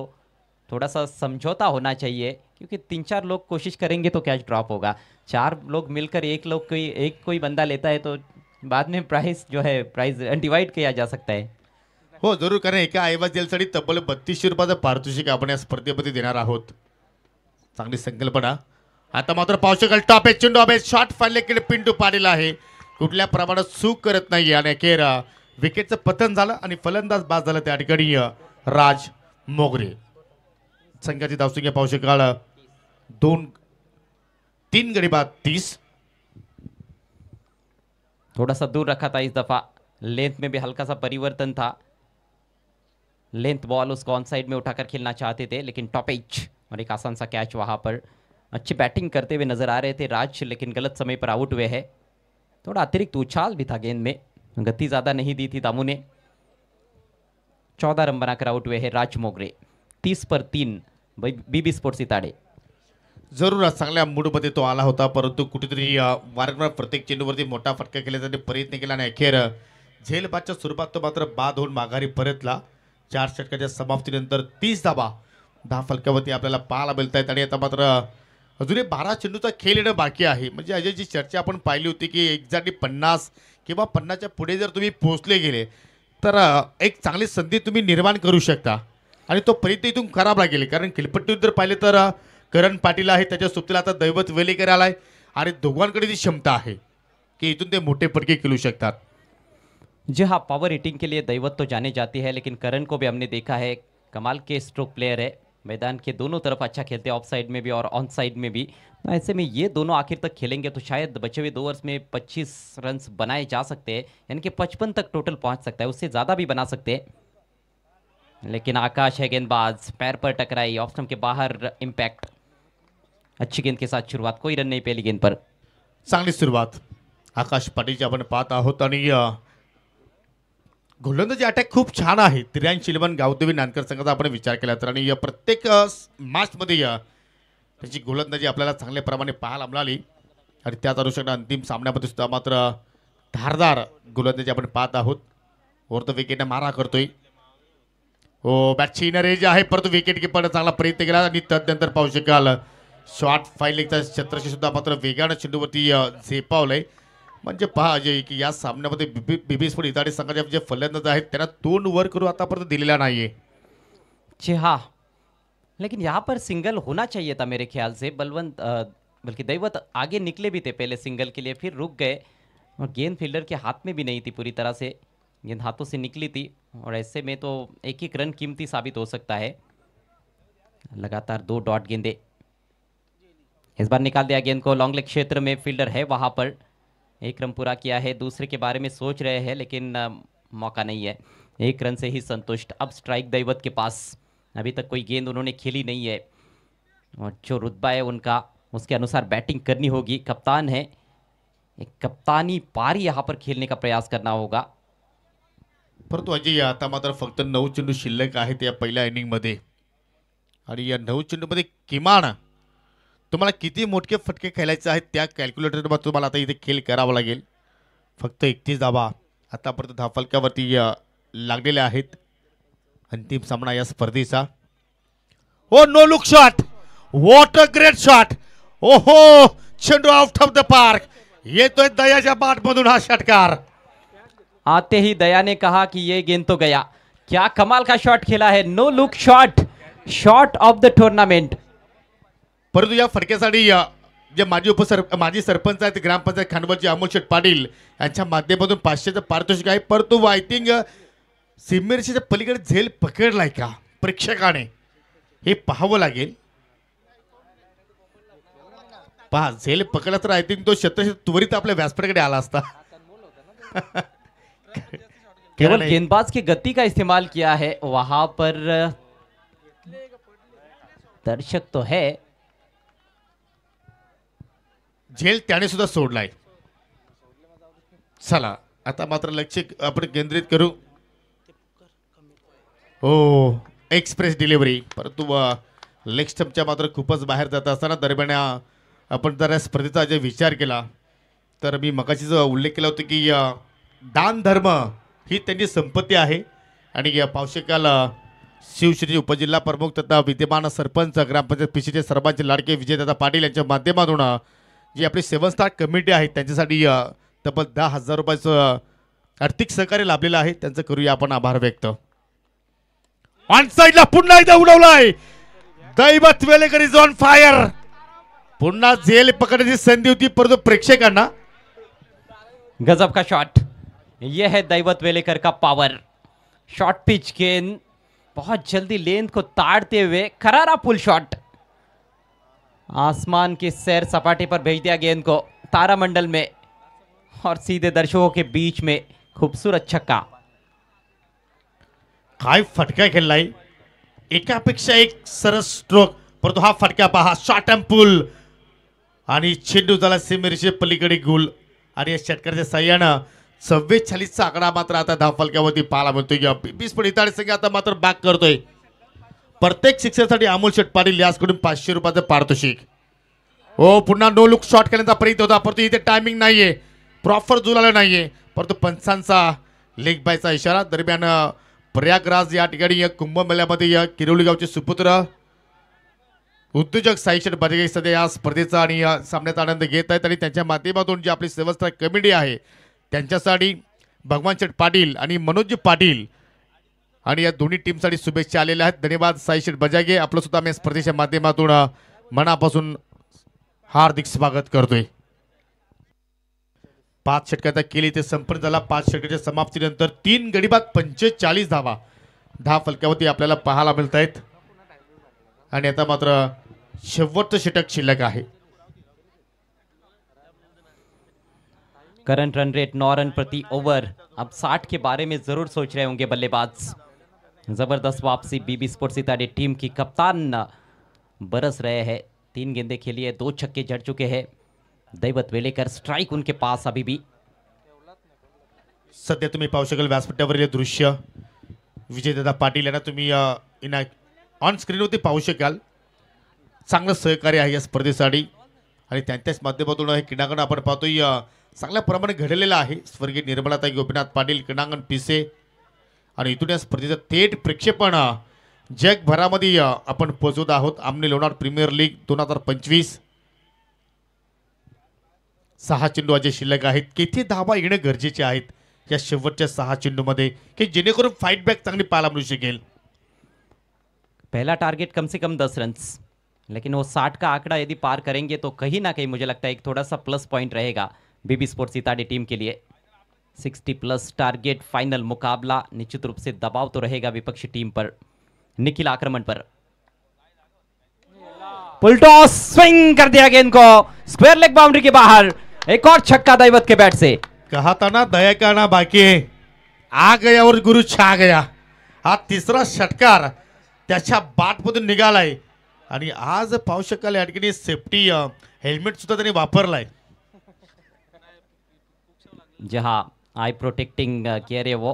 थोड़ा सा समझौता होना चाहिए, क्योंकि 3-4 लोग कोशिश करेंगे तो कैच ड्रॉप होगा. 4 लोग मिलकर एक कोई बंदा लेता है तो बाद में प्राइस डिवाइड किया जा सकता है. हो जरूर, कारण एका ऐवज जेलसाठी तब्बल 3200 रुपयाचं पारितोषिक आपण या स्पर्धेमध्ये देणार आहोत. चांगली संकल्पना. आता मात्र पाहू शकाल टॉप एच चेंडू अभे शॉट फाडलेकडे पिंटू पाटील आहे. कुठल्या प्रमाणात चूक करत नाही आणि अखेर विकेटचं पतन झालं आणि फलंदाज बाद झाला त्या ठिकाणी राज मोगरे. संघाची धावसंख्या पाहू शकाल 3 गडी बाद 30. थोड़ा सा दूर रखा था इस दफा. लेंथ में भी हल्का सा परिवर्तन था. लेंथ बॉल उसको ऑन साइड में उठाकर खेलना चाहते थे लेकिन टॉप एज और एक आसान सा कैच. वहां पर अच्छी बैटिंग करते हुए नजर आ रहे थे राज, लेकिन गलत समय पर आउट हुए हैं. थोड़ा अतिरिक्त उछाल भी था गेंद में, गति ज्यादा नहीं दी थी दामू ने. 14 रन बनाकर आउट हुए हैं राज मोगरे. 30 पर 3 बीबी स्पोर्ट्स सिताड़े. जरूर चांगल्या मूडमध्ये तो आला होता, परंतु कुठेतरी वारंवार प्रत्येक चेंडूवरती मोठा फटका केल्यासाठी प्रयत्न केला आणि अखेर झेलबादच्या स्वरूपात तो मात्र बाद होऊन माघारी परतला. 4 षटकाच्या समाप्तीनंतर 30 धावा फलकावरती आपल्याला पाहायला मिळत आहेत. आणि आता मात्र अजूनही 12 चेंडूचा खेळ येणं बाकी आहे. म्हणजे अजय जी चर्चा आपण पाहिली होती की एक्झॅक्टली 50 किंवा 50च्या पुढे जर तुम्ही पोहोचले गेले तर एक चांगली संधी तुम्ही निर्माण करू शकता आणि तो प्रयत्न इथून करावा लागेल. कारण खेळपट्टीवर जर पाहिले तर करण पाटील आहे, त्याच्या सोबतीला आता दैवत वेलेकर आलाय आणि दोघांकडे ती क्षमता आहे की इथून ते मोठे फटके खेळू शकतात. जी हाँ, पावर हिटिंग के लिए दैवत तो जाने जाती है, लेकिन करण को भी हमने देखा है, कमाल के स्ट्रोक प्लेयर है. मैदान के दोनों तरफ अच्छा खेलते हैं, ऑफ साइड में भी और ऑन साइड में भी. तो ऐसे में ये दोनों आखिर तक खेलेंगे तो शायद बचे हुए 2 ओवर्स में 25 रन बनाए जा सकते हैं, यानी कि 55 तक टोटल पहुंच सकता है, उससे ज़्यादा भी बना सकते हैं. लेकिन आकाश है गेंदबाज, पैर पर टकराई, ऑफ स्टंप के बाहर इम्पैक्ट. अच्छी गेंद के साथ शुरुआत, कोई रन नहीं पहली गेंद पर. चांगली सुरुवात आकाश पाटीलची आपण पाहत आहोत आणि गोलंदाजी अटॅक खूप छान आहे. 83 11 गावदेवी नानकर संघाचा आपण विचार केला तर आणि प्रत्येक मॅचमध्ये त्याची गोलंदाजी आपल्याला चांगल्या प्रमाणे पाहायला मिळाली आणि त्याच अनुषंगाने अंतिम सामन्यामध्ये सुद्धा मात्र धारदार गोलंदाजी आपण पाहत आहोत. वर तो विकेटने मारा करतोय. हो बॅटची रेंज आहे, परंतु विकेट किपर चांगला प्रयत्न केला आणि तदनंतर पाहू शकाल शॉट फाईलिंगचा छत्रशी सुद्धा मात्र वेगानं चेंडूवरती झेपावलंय. म्हणजे पहा अजय की या सामन्यामध्ये बीबी स्पोर्ट इताडी संघाचे जे फलंदाज आहेत त्यांना 2 वर करून आतापर्यंत दिलेला नाहीये. जी हाँ, लेकिन यहाँ पर सिंगल होना चाहिए था मेरे ख्याल से। बल्कि दैवत आगे निकले भी थे पहले सिंगल के लिए, फिर रुक गए और गेंद फील्डर के हाथ में भी नहीं थी पूरी तरह से, गेंद हाथों से निकली थी और ऐसे में तो एक एक रन कीमती साबित हो सकता है। लगातार 2 डॉट गेंदे, इस बार निकाल दिया गेंद को लॉन्ग लेग क्षेत्र में, फील्डर है वहाँ पर, 1 रन पूरा किया है, दूसरे के बारे में सोच रहे हैं लेकिन मौका नहीं है, 1 रन से ही संतुष्ट। अब स्ट्राइक दैवत के पास, अभी तक कोई गेंद उन्होंने खेली नहीं है और जो रुतबा है उनका उसके अनुसार बैटिंग करनी होगी। कप्तान है, एक कप्तानी पारी यहाँ पर खेलने का प्रयास करना होगा। परंतु अजय आता मात्र फक्त 9 चेंडू शिल्लक आहेत या पहिल्या इनिंगमध्ये आणि या 9 चेंडूमध्ये किमान तुम्हाला किती मोठे फटके खेळायचे आहेत त्या कॅल्क्युलेटरवर तुम्हाला आता इथे खेळ करावा लागेल. फक्त 31 धावा आतापर्यंत धावफलकावरती लागलेल्या आहेत. अंतिम सामना या स्पर्धेचा. Oh no look shot, what a great shot. ओहो, चेंडू आउट ऑफ द पार्क. येतोय दयाच्या बॅटमधून हा षटकार. आते ही दया ने कहा कि ये गेंद तो गया। क्या कमाल का शॉट खेला है, no look shot, shot of the tournament. परंतु या फटक्यासाठी जे माजी सरपंच आहेत ग्रामपंचायत खानवरचे अमोल शेठ पाटील यांच्या माध्यमातून 500चं पारितोषिक आहे. परंतु आय थिंक सीमेरेषेच्या पलीकडे झेल पकडलाय का प्रेक्षकाने हे पाहावं लागेल. पहा, झेल पकडला तर आय थिंक तो शतश त्वरित आपल्या व्यासपीठाकडे आला असता. केवल गेंदबाज की गति का इस्तेमाल किया है, वहां पर दर्शक तो है, झेल त्याने सुद्धा सोडलाय. चला आता मात्र लक्ष आपण केंद्रित करू. हो, एक्सप्रेस डिलिव्हरी. परंतु लेग स्टंपच्या मात्र खूपच बाहेर जात असताना दरम्यान आपण जर या स्पर्धेचा जे विचार केला तर मी मगाशी जो उल्लेख केला होता की दान धर्म ही त्यांची संपत्ती आहे. आणि पावशेकाल शिवश्री उपजिल्हा प्रमुख तथा विद्यमान सरपंच ग्रामपंचायत पिशीचे सर्वांचे लाडके विजयदादा पाटील यांच्या माध्यमातून जी आपली 7 स्टार कमिटी आहे त्यांच्यासाठी तब्बल 10,000 रुपयाचं आर्थिक सहकार्य लाभलेलं आहे. त्यांचं करूया आपण आभार व्यक्त. ऑन साइडला पुन्हा एकदा उडवलाय. दैवत वेलेकर इज ऑन फायर. पुन्हा झेल पकडण्याची संधी होती परंतु प्रेक्षकांना गजब का शॉट. यह है दैवत वेलेकर का पावर. शॉर्ट पिच गेंद बहुत जल्दी लेंथ को ताड़ते हुए करारा पुल शॉट, आसमान की सैर सपाटे पर भेज दिया गेंद को तारामंडल में और सीधे दर्शकों के बीच में खूबसूरत छक्का. काय फटका खेळलाय, एकापेक्षा एक सरस स्ट्रोक. परंतु हा फटका पहा, शॉट अँड पुल आणि चेंडू झाला सीमेरेषे पलीकडे गोल. आणि या षटकाराच्या साह्यानं 44चा आकडा मात्र आता धावफलकावरती पाहायला मिळतोय. बीबी स्पोर्ट इताडी संघ आता मात्र बॅक करतोय. प्रत्येक सिक्सरसाठी अमोल शेठ पाटील याचकडून 500 रुपयाचं पारितोषिक. हो, पुन्हा नो लुक शॉट खेळण्याचा प्रयत्न होता परंतु इथे टायमिंग नाहीये, प्रॉपर जुळालं नाहीये. परंतु पंचांचा लेग बायचा इशारा. दरम्यान प्रयागराज या ठिकाणी कुंभमेळ्यामध्ये किरोली गावचे सुपुत्र उद्योजक साईशेठ बर्गे सध्या या स्पर्धेचा आणि या सामन्यात आनंद घेत आहेत. आणि त्यांच्या माध्यमातून जी आपली 7 स्टार कमिटी आहे त्यांच्यासाठी भगवान शेठ पाटील आणि मनोज पाटील आणि या दोन्ही टीमसाठी शुभेच्छा आलेल्या आहेत. धन्यवाद साईशेठ बजागे. आपलं सुद्धा मी स्पर्धेच्या माध्यमातून मनापासून हार्दिक स्वागत करतोय. 5 षटकाचा केली ते संपन्न झाला. 5 षटकाच्या समाप्तीनंतर 3 गडी बाद 45 धावा फलकावरती आपल्याला पाहायला मिळत आहेत. आणि आता मात्र शेवटचं षटक शिल्लक आहे. करंट रन रेट 9 रन प्रति ओवर. अब 60 के बारे में जरूर सोच रहे होंगे बल्लेबाज. जबरदस्त वापसी बीबी स्पोर्ट्स इताड़ी टीम की. कप्तान बरस रहे हैं, 3 गेंदे खेली है, 2 छक्के जड़ चुके हैं. दैवत वेलेकर स्ट्राइक उनके पास अभी भी. सध्या तुम्ही पाहू शकाल व्यासपीठावरील दृश्य. विजयदादा पाटील यांना तुम्ही ऑन स्क्रीनवरती पाहू शकाल. चांगलं सहकार्य आहे या स्पर्धेसाठी आणि त्यांच्याच माध्यमातून हे क्रीडांगण आपण पाहतोय चांगल्या प्रमाणे घडलेलं आहे. स्वर्गीय निर्मलाताई गोपीनाथ पाटील क्रीडांगण पिसे. आणि इथून या स्पर्धेचं थेट प्रक्षेपण जगभरामध्ये आपण पोहोचवत आहोत. आमने लोणार प्रीमियर लीग 2025. 6 चेंडू अजय शिल्लक आहेत. किती धावा येणं गरजेचे आहेत या शेवटच्या 6 चेंडूमध्ये की जेणेकरून फाईट बॅक चांगली पाहायला मिळू शकेल. पहला टारगेट कम से कम 10 रन्स, लेकिन वो 60 का आंकड़ा यदि पार करेंगे तो कहीं ना कहीं मुझे लगता है एक थोड़ा सा प्लस पॉइंट रहेगा बीबी स्पोर्ट्स इताड़ी टीम के लिए. 60 प्लस टारगेट फाइनल मुकाबला, निश्चित रूप से दबाव तो रहेगा विपक्षी टीम पर. निखिल आक्रमण पर, पुल टॉस, स्विंग कर दिया गेंद को, स्क्वायर लेग बाउंड्री के बाहर. एक और छक्का दैवत के बैट से. कहा था ना दया का ना बाकी है, आ गया और गुरु छा गया. हा तिसरा षटकार त्याच्या बाटमधून निघालाय आणि आज पाहू शकाल या ठिकाणी सेफ्टी हेल्मेट सुद्धा त्यांनी वापरलाय. जहां आई प्रोटेक्टिंग गियर है वो,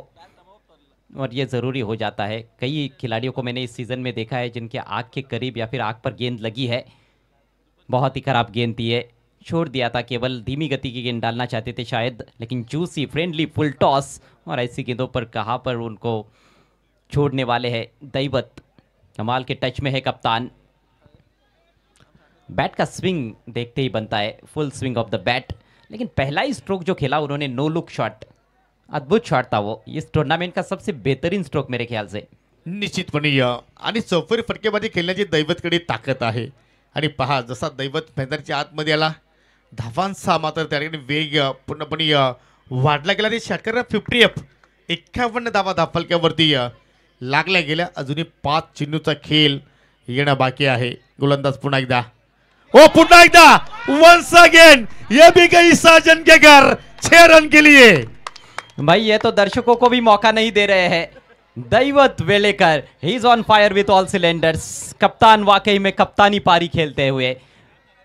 और ये ज़रूरी हो जाता है. कई खिलाड़ियों को मैंने इस सीज़न में देखा है जिनके आँख के करीब या फिर आँख पर गेंद लगी है, बहुत ही ख़राब गेंद थी है, छोड़ दिया था. केवल धीमी गति की गेंद डालना चाहते थे शायद, लेकिन जूसी फ्रेंडली फुल टॉस, और ऐसी गेंदों पर कहाँ पर उनको छोड़ने वाले हैं दैवत. कमाल के टच में है कप्तान. बैट का स्विंग देखते ही बनता है, फुल स्विंग ऑफ द बैट. लेकिन पहला ही स्ट्रोक जो खेला उन्होंने, नो लुक शॉट, अद्भुत शॉट था वो. इस टूर्नामेंट का सबसे बेहतरीन स्ट्रोक मेरे ख्याल से. निश्चितपणे आणि चौफेर फटकेबाजी खेळण्याची दैवतकडे ताकद आहे. आणि पहा जसा दैवत मैदानाच्या आतमध्ये आला, धावांचा मात्र त्या ठिकाणी वेग पूर्णपणे वाढला गेला. आणि षटकारांना 50 51 धावा धाफलक्यावरती लागल्या गेल्या. अजूनही 5 चेंडूचा खेळ येणं बाकी आहे. गोलंदाज पुन्हा एकदा, ओ पुन्हा एकदा, वंस अगेन ये भी गई साजन के घर 6 रन के लिए. भाई ये तो दर्शकों को भी मौका नहीं दे रहे हैं. Daivat Velekar, he is on fire with all cylinders. कप्तान वाकई में कप्तानी पारी खेलते हुए.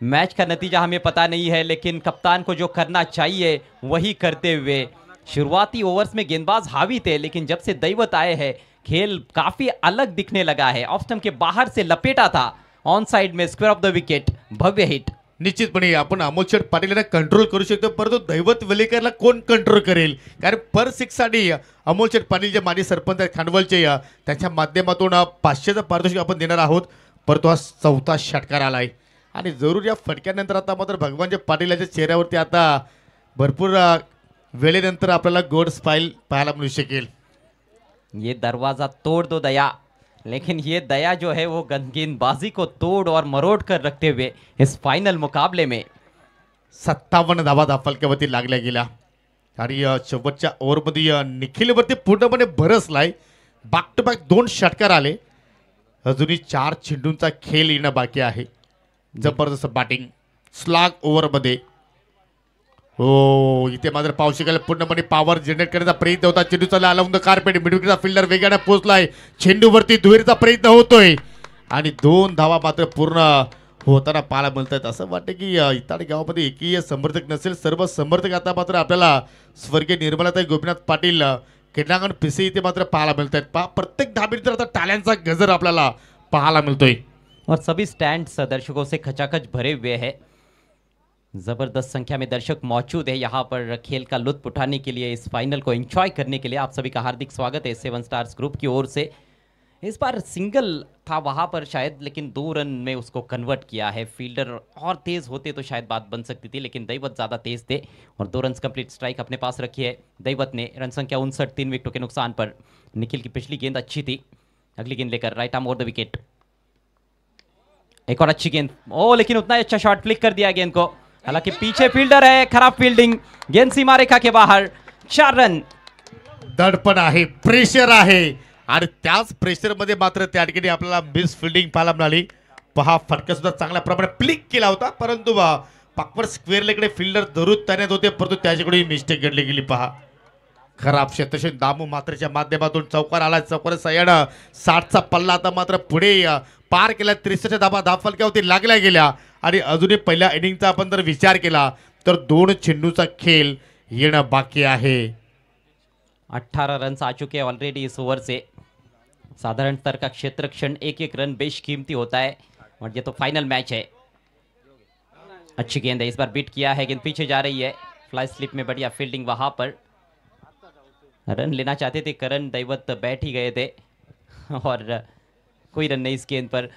मैच का नतीजा हमें पता नहीं है, लेकिन कप्तान को जो करना चाहिए वही करते हुए. शुरुआती ओवर्स में गेंदबाज हावी थे, लेकिन जब से दैवत आए हैं खेल काफी अलग दिखने लगा है. ऑफ स्टंप के बाहर से लपेटा था, ऑन साइड में स्क्वेयर ऑफ द विकेट, भव्य हिट. निश्चितपणे आपण अमोलशेठ पाटील यांना कंट्रोल करू शकतो, परंतु दैवत वेलेकरला कोण कंट्रोल करेल. कारण पर 6 साठी अमोलशेठ पाटील जे माजी सरपंच आहेत खांडवलचे, त्यांच्या माध्यमातून 500चं पारितोषिक आपण देणार आहोत. परंतु हा 4था षटकार आलाय आणि जरूर या फटक्यानंतर आता मात्र भगवानजी पाटील यांच्या चेहऱ्यावरती आता भरपूर वेळेनंतर आपल्याला गोड स्माइल पाहायला मिळू शकेल. ये दरवाजा तोड़ दो दया, लेकिन ये दया जो है वो गेंदबाजी को तोड़ और मरोड़ कर रखते हुए इस फाइनल मुकाबले में 57 धावा धाफलक्यावरती लागल्या गेल्या. आणि शेवटच्या ओव्हरमध्ये निखिलवरती पूर्णपणे भरसलाय. बॅक टू बॅक 2 षटकार आले. अजूनही 4 चेंडूंचा खेळ येणं बाकी आहे. जबरदस्त बॅटिंग स्लॅग ओव्हरमध्ये. हो इथे मात्र पाहू शकाल पूर्णपणे पॉवर जनरेट करण्याचा प्रयत्न होता. चेंडू चालला अलाउंड द कार्पेट, मिडविकेटचा फिल्डर वेगाने पोहोचलाय. चेंडूवरती दुहेरीचा प्रयत्न होतोय आणि 2 धावा मात्र पूर्ण होताना पाहायला मिळत आहेत. असं वाटतं की इताडी गावामध्ये एकही समर्थक नसेल, सर्व समर्थक आता मात्र आपल्याला स्वर्गीय निर्मलाताई गोपीनाथ पाटील क्रीडांगण पिसे इथे मात्र पाहायला मिळत आहेत. प्रत्येक धाबीत तर आता टाळ्यांचा गजर आपल्याला पाहायला मिळतोय. और सभी स्टैंड्स दर्शकों से खचाखच भरे हुए हैं. जबरदस्त संख्या में दर्शक मौजूद है यहाँ पर खेल का लुत्फ उठाने के लिए, इस फाइनल को एंजॉय करने के लिए. आप सभी का हार्दिक स्वागत है 7 स्टार्स ग्रुप की ओर से. इस बार सिंगल था वहाँ पर शायद, लेकिन 2 रन में उसको कन्वर्ट किया है. फील्डर और तेज़ होते तो शायद बात बन सकती थी, लेकिन दैवत ज़्यादा तेज़ थे और 2 रन कंप्लीट स्ट्राइक अपने पास रखी है दैवत ने. रन संख्या 59, 3 विकेटों के नुकसान पर. निखिल की पिछली गेंद अच्छी थी, अगली गेंद लेकर right arm over the wicket. एक और अच्छी गेंद, ओ लेकिन उतना अच्छा शॉट फ्लिक कर दिया गेंद को. हालांकि पीछे फील्डर है, खराब फील्डिंग, गेंद सीमा रेखा के बाहर. 4 रन. दडपण आहे, प्रेशर आहे आणि त्याच प्रेशरमध्ये मात्र त्या ठिकाणी आपल्याला मिस फिल्डिंग पाहायला मिळाली. पहा फटका सुद्धा चांगल्या प्रमाणात प्लिक केला होता, परंतु पाकवर स्क्वेअर लेकडे फिल्डर जरूर तैनात होते, परंतु त्याच्याकडे मिस्टेक घडली गेली. पहा खराब क्षेत्रक्षण दामू मात्रच्या माध्यमातून चौकार आला. चौकार सयानं 60चा पल्ला आता मात्र पुढे पार केला. 63 धावा धाफलक्यावरती लागल्या गेल्या आणि अजूनही पहिल्या इनिंगचा आपण जर विचार केला तर 2 चेंडूचा खेळ येणं बाकी आहे. 18 रन आ चुके हैं ऑलरेडी इस ओवर से. साधारण स्तर का क्षेत्रक्षण 1-1 रन बेशकीमती होता है और ये तो फाइनल मैच है. अच्छी गेंद है, इस बार बीट किया है, गेंद पीछे जा रही है. फ्लाई स्लिप में बढ़िया फील्डिंग वहां पर. रन लेना चाहते थे करण दैवत, बैठ ही गए थे और कोई रन नहीं इस गेंद पर.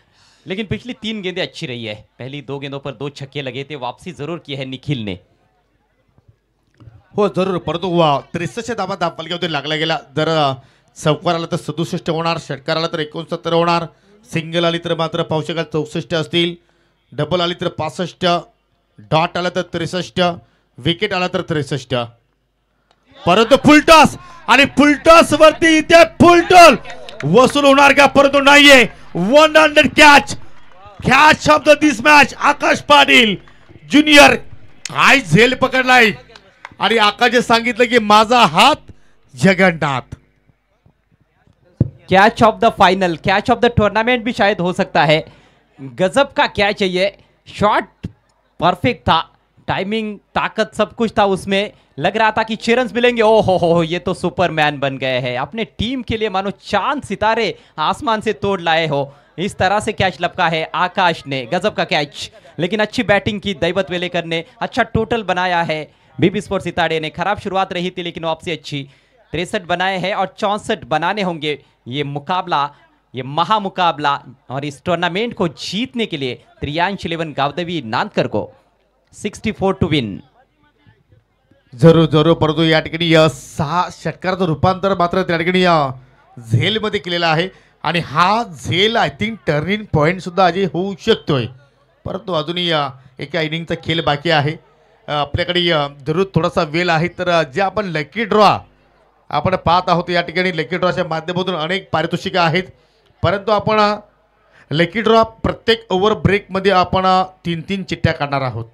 लेकिन पिछली 3 गेंदें अच्छी रही है. पहली 2 गेंदों पर 2 छक्के लगे थे, वापसी जरूर की है निखिल ने. हो जरूर, परंतु 63 धावा धावफलकावरती लागला गेला. जर चौकार आला तर 67 होणार, षटकार आला तर 69 होणार, सिंगल आली तर मात्र पाहू शकाल 64 असतील, डबल आली तर 65, डॉट आला तर 63, विकेट आला तर 63. परंतु फुलटॉस आणि फुलटॉस वरती इथे फुलटॉल वसूल होणार का? परंतु नाहीये. 100 catch of this match. Akash Patil junior काय झेल पकडलाय आणि आकाशने सांगितलं की माझा हात Jagannath. Catch of the final, catch of the tournament भी शायद हो सकता है. गजब का कैच है ये. शॉट परफेक्ट था, टाइमिंग, ताकत सब कुछ था उसमें. लग रहा था कि चिरंस मिलेंगे. ओ हो, ये तो सुपरमैन बन गए हैं. अपने टीम के लिए मानो चांद सितारे आसमान से तोड़ लाए हो. इस तरह से कैच लपका है आकाश ने. गजब का कैच, लेकिन अच्छी बैटिंग की दैवत वेलेकर ने. अच्छा टोटल बनाया है बीबी स्पोर्ट्स इताड़े ने. खराब शुरुआत रही थी लेकिन वापसी अच्छी. 63 बनाए हैं और 64 बनाने होंगे. ये मुकाबला, ये महामुकाबला और इस टूर्नामेंट को जीतने के लिए त्रियांश 11 गावदेवी नांदकर को 64 टू विन. जरूर जरूर, परंतु या ठिकाणी 6 षटकाराचं रूपांतर मात्र त्या ठिकाणी झेलमध्ये केलेला आहे आणि हा झेल आय थिंक टर्निंग पॉईंट सुद्धा अजय होऊ शकतोय. परंतु अजूनही एका इनिंगचा खेळ बाकी आहे. आपल्याकडे जरूर थोडासा वेळ आहे. तर जे आपण लकी ड्रॉ आपण पाहत आहोत, या ठिकाणी लकी ड्रॉच्या माध्यमातून अनेक पारितोषिकं आहेत. परंतु आपण लकी ड्रॉ प्रत्येक ओव्हर ब्रेकमध्ये आपण 3-3 चिठ्ठ्या काढणार आहोत.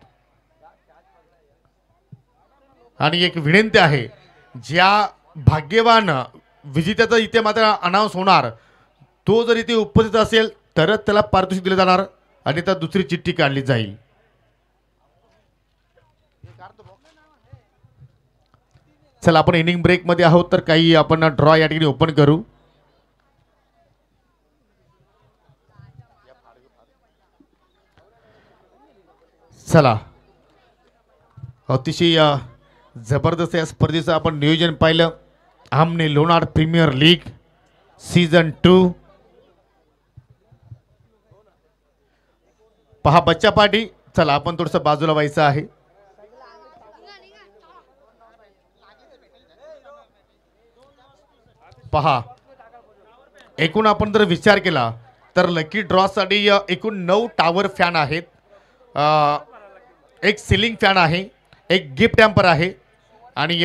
आणि एक विनंती आहे, ज्या भाग्यवान विजेत्याचा इथे मात्र अनाऊन्स होणार, तो जर इथे उपस्थित असेल तरच त्याला पारितोषिक दिले जाणार आणि तर दुसरी चिठ्ठी काढली जाईल. चला आपण इनिंग ब्रेक मध्ये आहोत, तर काही आपण ड्रॉ या ठिकाणी ओपन करू. चला, अतिशय जबरदस्त या स्पर्धेचं आपण नियोजन पाहिलं. हमने लोणार प्रीमियर लीग सीझन 2. पहा बच्चा पाटी, चला आपण थोडंसं बाजूला व्हायचं आहे. पहा, एकूण आपण जर विचार केला तर लकी ड्रॉसाठी एकूण 9 टावर फॅन आहेत, एक सिलिंग फॅन आहे, एक गिफ्ट हॅम्पर आहे आणि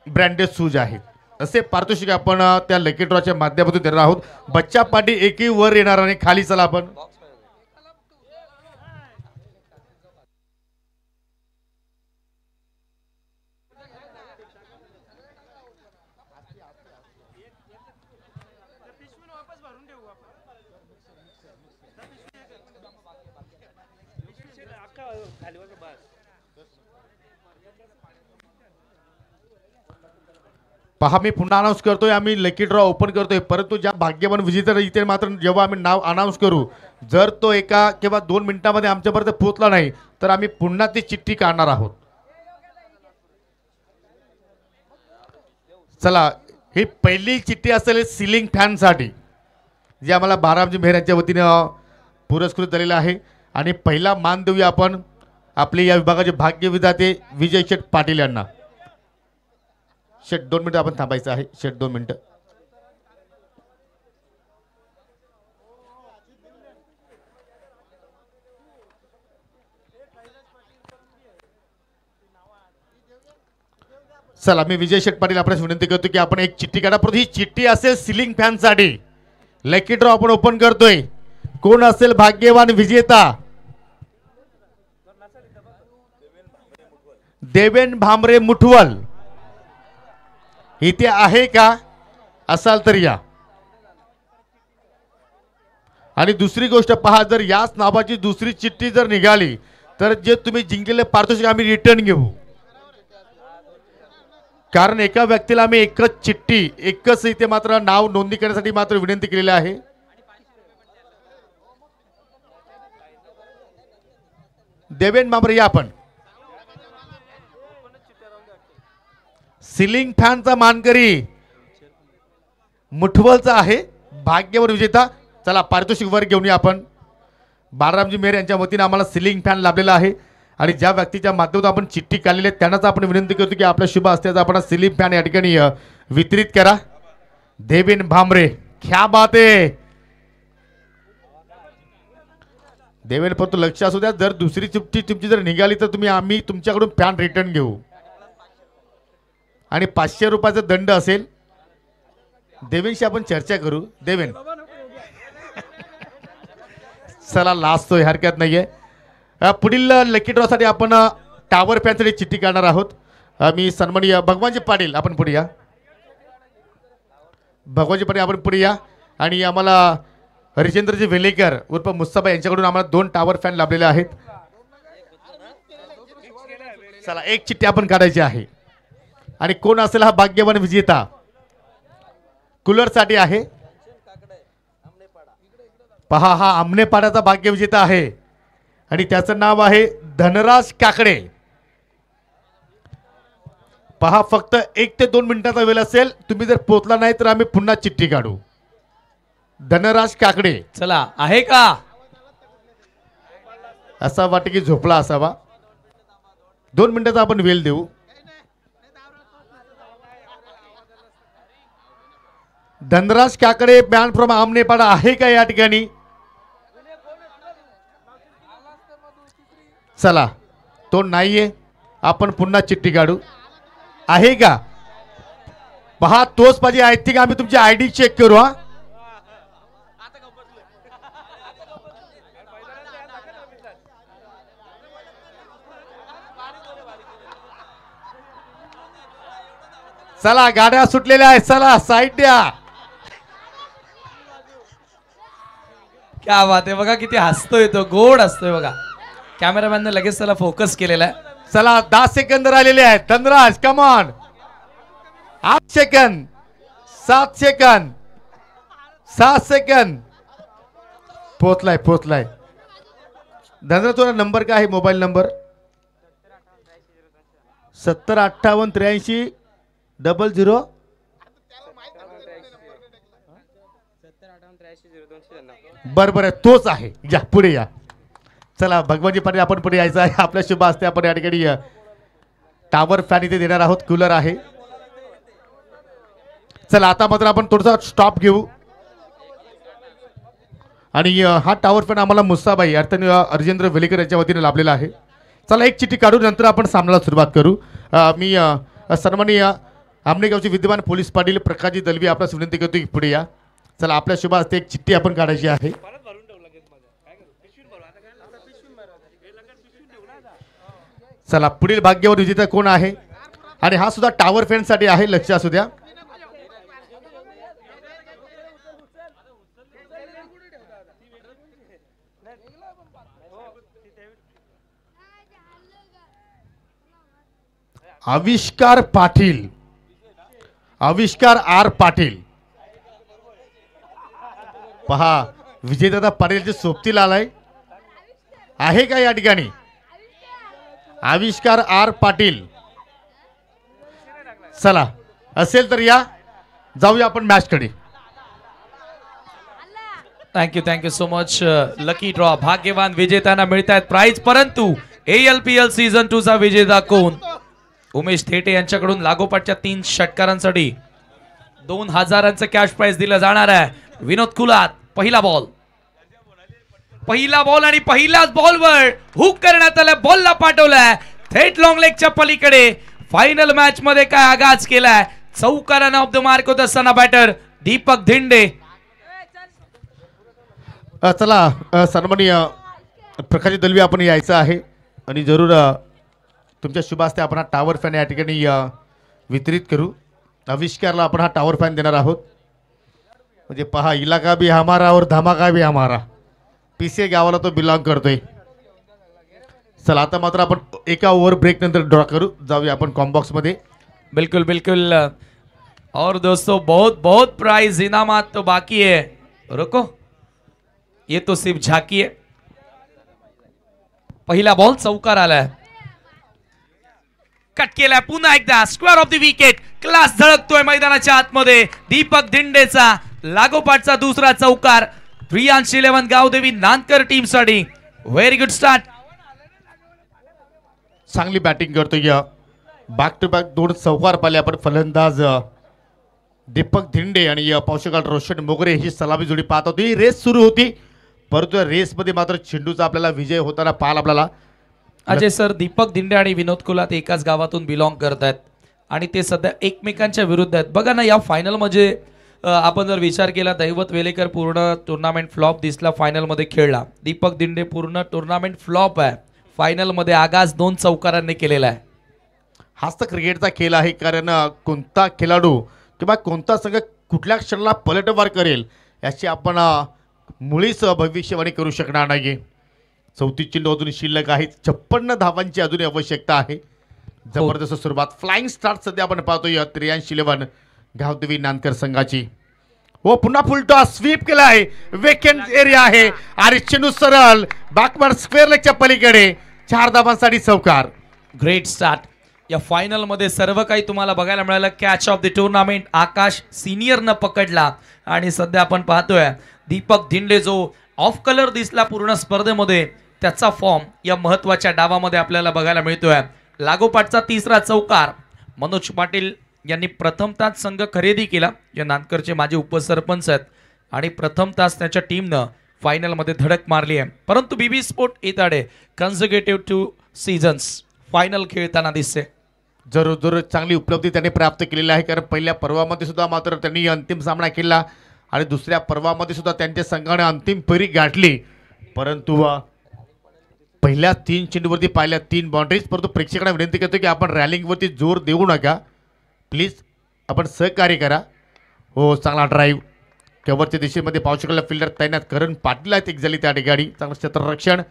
ब्रँडेड शूज आहेत. असे पारितोषिक आपण त्या लकी ड्रॉच्या माध्यमातून देणार आहोत. बच्चा पाटी एकही वर येणार आणि खाली. चला आपण पहा, मी पुन्हा अनाऊन्स करतोय, आम्ही लकी ड्रॉ ओपन करतोय. परंतु ज्या भाग्यवान विजेता इथे मात्र जेव्हा आम्ही नाव अनाऊन्स करू, जर तो 1 किंवा 2 मिनिटांमध्ये आमच्यापर्यंत पोहोचला नाही तर आम्ही पुन्हा ती चिठ्ठी काढणार आहोत. चला, ही पहिली चिठ्ठी असेल सिलिंग फॅनसाठी, जे आम्हाला बारामजी मेहर यांच्या वतीने पुरस्कृत झालेला आहे. आणि पहिला मान देऊया आपण आपले या विभागाचे भाग्य विधाते विजय शेठ पाटील यांना. शेठ 2 मिनिटं आपण थांबायचं आहे. शेठ 2 मिनिटं. चला, मी विजय शेठ पाटील आपल्यास विनंती करतो की आपण एक चिठ्ठी काढा. परंतु ही चिठ्ठी असेल सिलिंग फॅनसाठी. लकी ड्रॉ आपण ओपन करतोय. कोण असेल भाग्यवान विजेता? देवेन भामरे मुठवल इथे आहे का? असाल तर या. आणि दुसरी गोष्ट पहा, जर याच नावाची दुसरी चिठ्ठी जर निघाली तर जे तुम्ही जिंकलेले पारितोषिक आम्ही रिटर्न घेऊ. कारण एका व्यक्तीला आम्ही एकच चिठ्ठी, एकच इथे मात्र नाव नोंदणी करण्यासाठी मात्र विनंती केलेली आहे. देवेन भामरे या आपण. सिलिंग फॅनचा मानकरी मुठवलचा आहे, भाग्यवान विजेता. चला, पारितोषिक वर घेऊन या आपण. बाळरामजी मेहर यांच्या वतीने आम्हाला सिलिंग फॅन लाभलेला आहे आणि ज्या व्यक्तीच्या माध्यमातून आपण चिठ्ठी काढलेली आहे त्यांनाच आपण विनंती करतो की आपल्या शुभ हस्त्याचा आपण स्लिप फॅन या ठिकाणी वितरित करा. देवेन भामरे, क्या बात आहे देवेन. पण लक्ष असू द्या, जर दुसरी चिठ्ठी तुमची जर निघाली तर आम्ही तुमच्याकडून फॅन रिटर्न घेऊ आणि 500 रुपयाचा दंड असेल. देवेनशी आपण चर्चा करू. देवेन चला लाजतोय, हरकत नाहीये. पुढील लकी ड्रॉसाठी आपण टावर फॅनसाठी चिठ्ठी काढणार आहोत. मी सन्माननीय भगवानजी पाटील, आपण पुढे या. भगवानजी पाटील आपण पुढे या. आणि आम्हाला हरिचंद्रजी वेलेकर उर्फ मुस्तफा यांच्याकडून आम्हाला 2 टावर फॅन लाभलेले आहेत. चला एक चिठ्ठी आपण काढायची आहे. आणि कोण असेल हा भाग्यवान विजेता? कूलरसाठी आहे. पहा, हा आमनेपाड्याचा भाग्य विजेता आहे आणि त्याचं नाव आहे धनराज काकडे. पहा, फक्त 1 ते 2 मिनिटाचा वेळ असेल. तुम्ही जर पोहोचला नाही तर आम्ही पुन्हा चिठ्ठी काढू. धनराज काकडे, चला आहे का? असा वाटतं की झोपला असावा. 2 मिनिटाचा आपण वेळ देऊ. धनराज काकडे बॅन फ्रॉम आमनेपाडा आहे का या ठिकाणी? चला, तो नाहीये, आपण पुन्हा चिठ्ठी काढू. आहे का? पहा, तोच पाहिजे. आय थिंक आम्ही तुमची आयडी चेक करू. हा, चला गाड्या सुटलेल्या आहेत. चला साईड द्या. क्या बात आहे बघा, किती हसतोय तो, गोड हसतोय बघा. कॅमेरामॅनने लगेच त्याला फोकस केलेला आहे. चला 10 सेकंद राहिलेले आहेत. Dhanraj come on. 8 सेकंद, 7 सेकंद, 6 सेकंद. पोचलाय. धनराज तुझा नंबर काय आहे? Mobile number 705883 00. बरोबर आहे, तोच आहे. या पुढे या. चला भगवानजी पाटील आपण पुढे यायचं आहे. आपल्या शुभ हस्ते आपण या ठिकाणी टावर फॅन इथे देणार आहोत. कूलर आहे. चला आता मात्र आपण थोडासा स्टॉप घेऊ. आणि हा टावर फॅन आम्हाला मुस्साबाई अर्थात अर्जेंद्र वेलेकर यांच्या वतीने लाभलेला आहे. चला एक चिठ्ठी काढू, नंतर आपण सामन्याला सुरुवात करू. मी सन्माननीय आमनेगावचे विद्यमान पोलीस पाटील प्रकाशजी दलवी आपल्यास विनंती करतो की पुढे या. चला आपल्या शुभ हस्ते एक चिठ्ठी आपण काढायची आहे. चला पुढील भाग्यवान विजेता कोण आहे? आणि हा सुद्धा टावर फॅन साठी आहे, लक्ष असू द्या. आविष्कार पाटील, आविष्कार आर पाटील. पहा, विजयदादा पाटीलचे सोबतीला आलाय. आहे का या ठिकाणी? आविष्कार आर पाटील. चला असेल तर या, जाऊया आपण मॅच कडे. Thank you so much. Lucky draw, भाग्यवान विजेत्यांना मिळतात प्राइज. परंतु ALPL सीझन 2 चा विजेता कोण? उमेश थेटे यांच्याकडून लागोपाठच्या 3 षटकारांसाठी 2000चं कॅश प्राइज दिलं जाणार आहे. विनोद कुलात, पहिला बॉल आणि पहिल्याच बॉलवर हुक करण्यात आलं. बॉलला पाठवलाय थेट लॉंग लेगच्या पलीकडे. फायनल मॅच मध्ये काय आगाज केलाय. चौकारानं ऑफ द मार्क होत असताना बॅटर दीपक धिंडे. चला सन्माननीय प्रकाश दलवी आपण यायचं आहे आणि जरूर तुमच्या शुभ हस्ते आपण हा टावर फॅन या ठिकाणी वितरित करू. आविष्कारला आपण हा टावर फॅन देणार आहोत. म्हणजे पहा, इलाका भी हमारा और धमाका भी हमारा. पीसे गावाला तो बिलॉंग करतोय. चला आता मात्र आपण एका ओव्हर ब्रेक नंतर ड्रॉ करू. जाऊया आपण कॉम्बॉक्स मध्ये. बिल्कुल. और दोस्तों बहुत प्राइज इनामात तो बाकी है. रुको, ये तो सिर्फ झाकी है. पहिला बॉल चौकार आलाय. कट केलाय पुन्हा एकदा. Square of the wicket. Class झळकतोय मैदानाच्या आतमध्ये. दीपक धिंडेचा लागोपाठचा दुसरा चौकार. 3-11 गावदेवी नानकर टीम साठी व्हेरी गुड स्टार्ट. चांगली बॅटिंग करतोय. बॅक टू बॅक 2 चौकार पाले आपण फलंदाज दीपक धिंडे आणि पावशेकर रोशन मोगरे ही सलामी जोडी पाहत होती. ही रेस सुरू होती, परंतु या रेसमध्ये मात्र चेंडूचा आपल्याला विजय होताना पाहायला आपल्याला. अजय सर, दीपक दिंडे आणि विनोद कोलात एकाच गावातून बिलॉंग करत आहेत आणि ते सध्या एकमेकांच्या विरुद्ध आहेत. बघा ना, या फायनल मध्ये आपण जर विचार केला, दैवत वेलेकर पूर्ण टुर्नामेंट फ्लॉप दिसला, फायनल मध्ये खेळला. दीपक दिंडे पूर्ण टुर्नामेंट फ्लॉप आहे, फायनल मध्ये आगाज 2 चौकारांनी केलेला आहे. हाच तर क्रिकेटचा खेळ आहे, कारण कोणता खेळाडू किंवा कोणता संघ कुठल्या क्षणाला पलटवार करेल याची आपण मुळीच भविष्यवाणी करू शकणार नाही. 34 चेंडू अजून शिल्लक आहेत, 56 धावांची अजून आवश्यकता आहे. जबरदस्त सुरुवात, फ्लाइंग स्टार्ट सध्या आपण पाहतोय 83-11 गावदेवी नानकर संघाची. हो, पुन्हा फुलटॉस स्वीप केला आहे, वेकेंट एरिया आहे आणि चेंडू सरळ बॅकवर्ड स्क्वेअर लेगच्या पलीकडे 4 धावांसाठी चौकार. Great start. या फायनल मध्ये सर्व काही तुम्हाला बघायला मिळालं. कॅच ऑफ द टुर्नामेंट आकाश सिनियरनं पकडला आणि सध्या आपण पाहतोय दीपक धिंडे जो ऑफ कलर दिसला पूर्ण स्पर्धेमध्ये, त्याचा फॉर्म या महत्वाच्या डावामध्ये आपल्याला बघायला मिळतोय. लागोपाठचा 3रा चौकार मनोज पाटील यांनी प्रथमताच संघ खरेदी केला, जे नानकरचे माजी उपसरपंच आहेत, आणि प्रथमताच त्याच्या टीमनं फायनलमध्ये धडक मारली आहे. परंतु बीबी स्पोर्ट इताडे कन्झर्वेटिव्ह 2 सीझन्स फायनल खेळताना दिसते. जरूर चांगली उपलब्धी त्यांनी प्राप्त केलेली आहे, कारण पहिल्या पर्वामध्ये सुद्धा मात्र त्यांनी अंतिम सामना केला आणि दुसऱ्या पर्वामध्ये सुद्धा त्यांच्या संघाने अंतिम फेरी गाठली. परंतु पहिल्या 3 चेंडूवरती पाहिल्या 3 बाउंड्रीज. परंतु प्रेक्षकांना विनंती करतो की आपण रॅलिंगवरती जोर देऊ नका, प्लीज आपण सहकार्य करा. हो, चांगला ड्राईव्ह कव्हरच्या दिशेमध्ये पावशेकरला फिल्डर तैनात करण पाटील आहेत एक झाली त्या ठिकाणी. चांगलं क्षेत्ररक्षण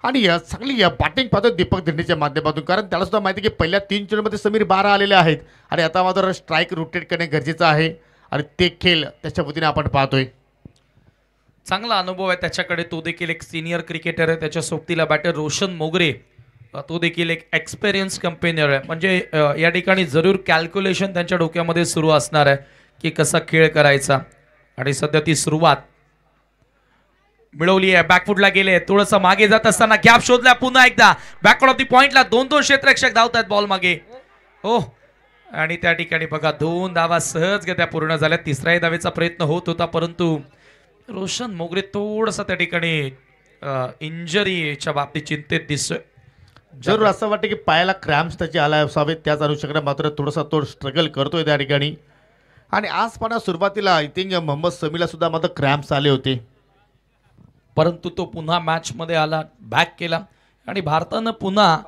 आणि चांगली बॅटिंग पाहतो दीपक धिंडेच्या माध्यमातून, कारण त्याला सुद्धा माहिती की पहिल्या 3 चेंडूमध्ये समीर 12 आलेले आहेत आणि आता मात्र स्ट्राईक रोटेट करणे गरजेचं आहे आणि ते खेळ त्याच्या वतीने आपण पाहतोय. चांगला अनुभव आहे त्याच्याकडे. तो देखील एक सिनियर क्रिकेटर आहे. त्याच्या सोबतीला बॅटर रोशन मोगरे, तो देखील एक एक्सपिरियन्स कंपेनियर आहे. म्हणजे या ठिकाणी जरूर कॅल्क्युलेशन त्यांच्या डोक्यामध्ये सुरू असणार आहे की कसा खेळ करायचा. आणि सध्या ती सुरुवात मिळवली आहे. बॅकफुटला गेले, थोडंसं मागे जात असताना गॅप शोधला पुन्हा एकदा. बॅकवर्ड ऑफ दी पॉइंटला 2 क्षेत्ररक्षक धावतात बॉल मागे. हो, आणि त्या ठिकाणी बघा 2 धावा सहजगत्या पूर्ण झाल्या. 3ऱ्या धावेचा प्रयत्न होत होता, परंतु रोशन मोगरे थोडंसं त्या ठिकाणी इंजरीच्या बाबतीत चिंतेत दिसतोय. जरूर असं वाटतं की पायाला क्रॅम्प्स त्याचे आला असावेत, त्याच अनुषंगाने मात्र थोडासा तो स्ट्रगल करतोय त्या ठिकाणी. आणि आज पण सुरुवातीला आय थिंक मोहम्मद समीला सुद्धा मात्र क्रॅम्प्स आले होते, परंतु तो पुन्हा मॅच मध्ये आला, बॅक केला आणि भारतानं पुन्हा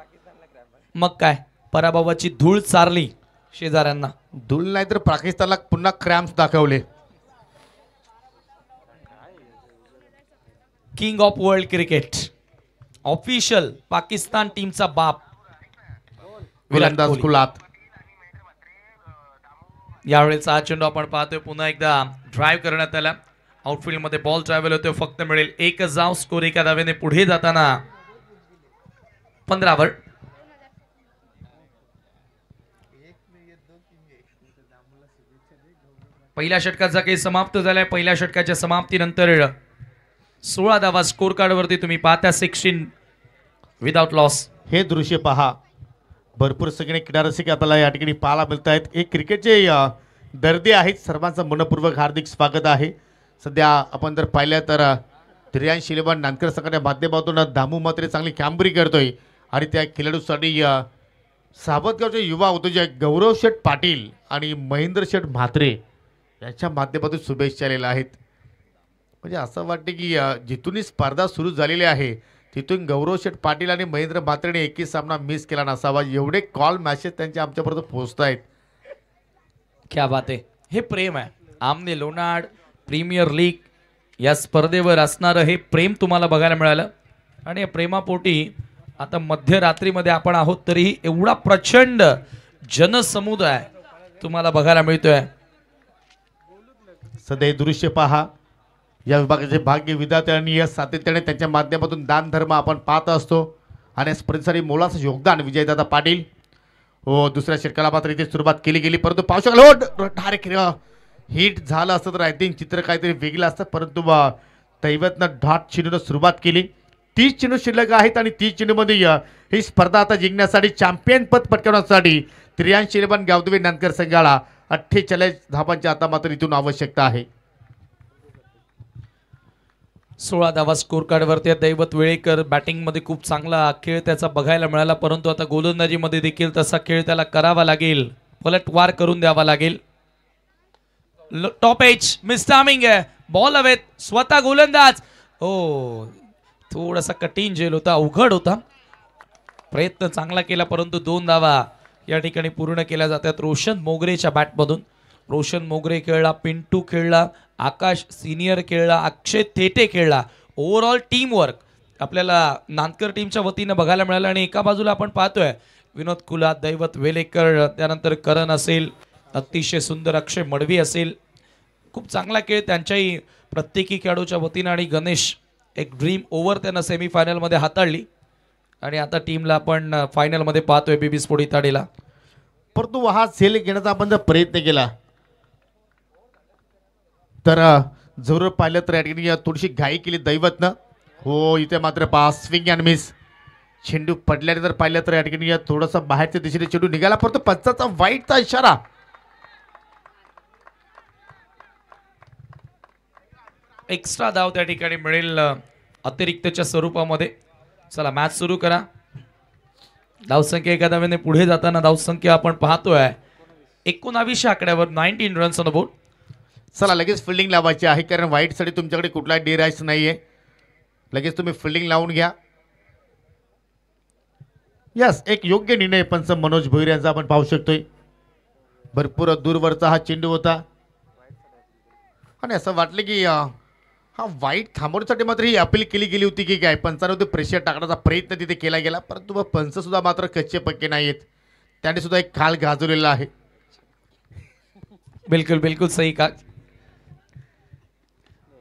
मग काय पराभवाची धूळ चारली शेजाऱ्यांना. धूळ नाही तर पाकिस्तानला पुन्हा क्रॅम्प्स दाखवले. King of world cricket official Pakistan टीमचा बाप गोलंदाज कुलात. यावेळेचा हा चेंडू आपण पाहतोय पुन्हा एकदा ड्राईव्ह करण्यात आला. आउटफील्ड मध्ये बॉल ट्रॅव्हल होतोय, फक्त मिळेल 1 धाव. स्कोर 1 धावेने पुढे जाताना 15 वर. पहिल्या षटकाचा काही समाप्त झालाय. पहिल्या षटकाच्या समाप्तीनंतर 16 धावा स्कोर कार्ड वरती तुम्ही पाहता. 16 विदाउट लॉस. हे दृश्य पहा, भरपूर सगळे क्रीडारसिक आपल्याला या ठिकाणी पाहायला मिळत आहेत. एक क्रिकेटचे दर्दी आहेत, सर्वांचं मनपूर्वक हार्दिक स्वागत आहे. सध्या आपण जर पाहिलं तर 83-11 नानकर संघाच्या माध्यमातून दामू मात्रे चांगली कामगिरी करतोय आणि त्या खेळाडूसाठी सावतगावचे युवा उद्योजक गौरव शेठ पाटील आणि महेंद्र शेठ म्हात्रे यांच्या माध्यमातून शुभेच्छा आलेल्या आहेत. म्हणजे असं वाटतं की जिथून ही स्पर्धा सुरू झालेली आहे तिथून गौरव शेठ पाटील आणि महेंद्र म्हात्रेने एकही सामना मिस केला नसावा, एवढे कॉल मॅसेज त्यांच्या आमच्यापर्यंत पोहोचत आहेत. क्या बात आहे. हे प्रेम आहे. आमने लोणाड प्रीमियर लीग या स्पर्धेवर असणारं हे प्रेम तुम्हाला बघायला मिळालं. आणि या प्रेमापोटी आता मध्यरात्रीमध्ये आपण आहोत तरीही एवढा प्रचंड जनसमुदाय तुम्हाला बघायला मिळतोय. सध्या हे दृश्य पहा, या विभागाचे भाग्य विधाते आणि या सातत्याने त्यांच्या माध्यमातून दान धर्म आपण पाहत असतो आणि स्पर्धेसाठी मोलाचं योगदान विजयदादा पाटील. हो, दुसऱ्या षटकाला मात्र इथे सुरुवात केली गेली, परंतु पावसाळा डायरेक्ट हिट झालं असतं तर आय थिंक चित्र काहीतरी वेगळं असतं. परंतु दैवतनं डॉट चेंडूनं सुरुवात केली. 30 चेंडू शिल्लक आहेत आणि 30 चेंडूमध्ये ही स्पर्धा आता जिंकण्यासाठी चॅम्पियन पद पटकावण्यासाठी 83 रन गावदेवी नांदकर संघाला 48 धावांची आता मात्र इथून आवश्यकता आहे. 16 धावा स्कोर कार्डवरती दैवत वेळेकर बॅटिंग मध्ये खूप चांगला खेळ त्याचा बघायला मिळाला, परंतु आता गोलंदाजीमध्ये देखील तसा खेळ त्याला करावा लागेल, पलटवार करून द्यावा लागेल. टॉप एज मिस टायमिंग आहे, बॉल हवेत, स्वतः गोलंदाज. हो थोडासा कठीण झेल होता, अवघड होता, प्रयत्न चांगला केला परंतु 2 धावा या ठिकाणी पूर्ण केल्या जातात रोशन मोगरेच्या बॅटमधून. रोशन मोगरे खेळला, पिंटू खेळला, आकाश सिनियर खेळला, अक्षय थेटे खेळला. ओव्हरऑल टीम वर्क आपल्याला नांदकर टीमच्या वतीनं बघायला मिळालं आणि एका बाजूला आपण पाहतोय विनोद कुला, दैवत वेलेकर, त्यानंतर करण असेल, अतिशय सुंदर अक्षय मडवी असेल. खूप चांगला खेळ त्यांच्याही प्रत्येकी खेळाडूच्या वतीनं आणि गणेश एक ड्रीम ओव्हर त्यानं सेमीफायनलमध्ये हाताळली आणि आता टीमला आपण फायनलमध्ये पाहतोय बीबी स्पोर्ट इताडीला. परंतु हा झेल घेण्याचा आपण जर प्रयत्न केला तर जरूर पाहिलं तर या ठिकाणी थोडीशी घाई केली दैवतनं. हो इथे मात्र पास स्विंग अँड मिस, चेंडू पडल्याने जर पाहिलं तर या ठिकाणी थोडासा बाहेरच्या दिशेने चेंडू निघाला, परंतु पंचाचा वाईटचा इशारा. एक्स्ट्रा धाव त्या ठिकाणी मिळेल अतिरिक्तच्या स्वरूपामध्ये. चला मॅच सुरू करा. धावसंख्या एका धावेने पुढे जाताना धावसंख्या आपण पाहतोय 19 आकड्यावर 19 रन्स ऑन बोर्ड. चला लगेच फिल्डिंग लावायची आहे कारण वाईटसाठी तुमच्याकडे कुठलाही डेरायस नाहीये, लगेच तुम्ही फिल्डिंग लावून घ्या. यस एक योग्य निर्णय पंच मनोज भोईर यांचा आपण पाहू शकतोय. भरपूर दूरवरचा हा चेंडू होता आणि असं वाटलं की हा वाईट थांबवण्यासाठी मात्र ही अपील केली गेली होती की काय, पंचांवरती प्रेशर टाकण्याचा प्रयत्न तिथे केला गेला, परंतु पंच सुद्धा मात्र कच्चे पक्के नाहीत, त्याने सुद्धा एक खाल गाजवलेला आहे. बिलकुल बिलकुल सही का.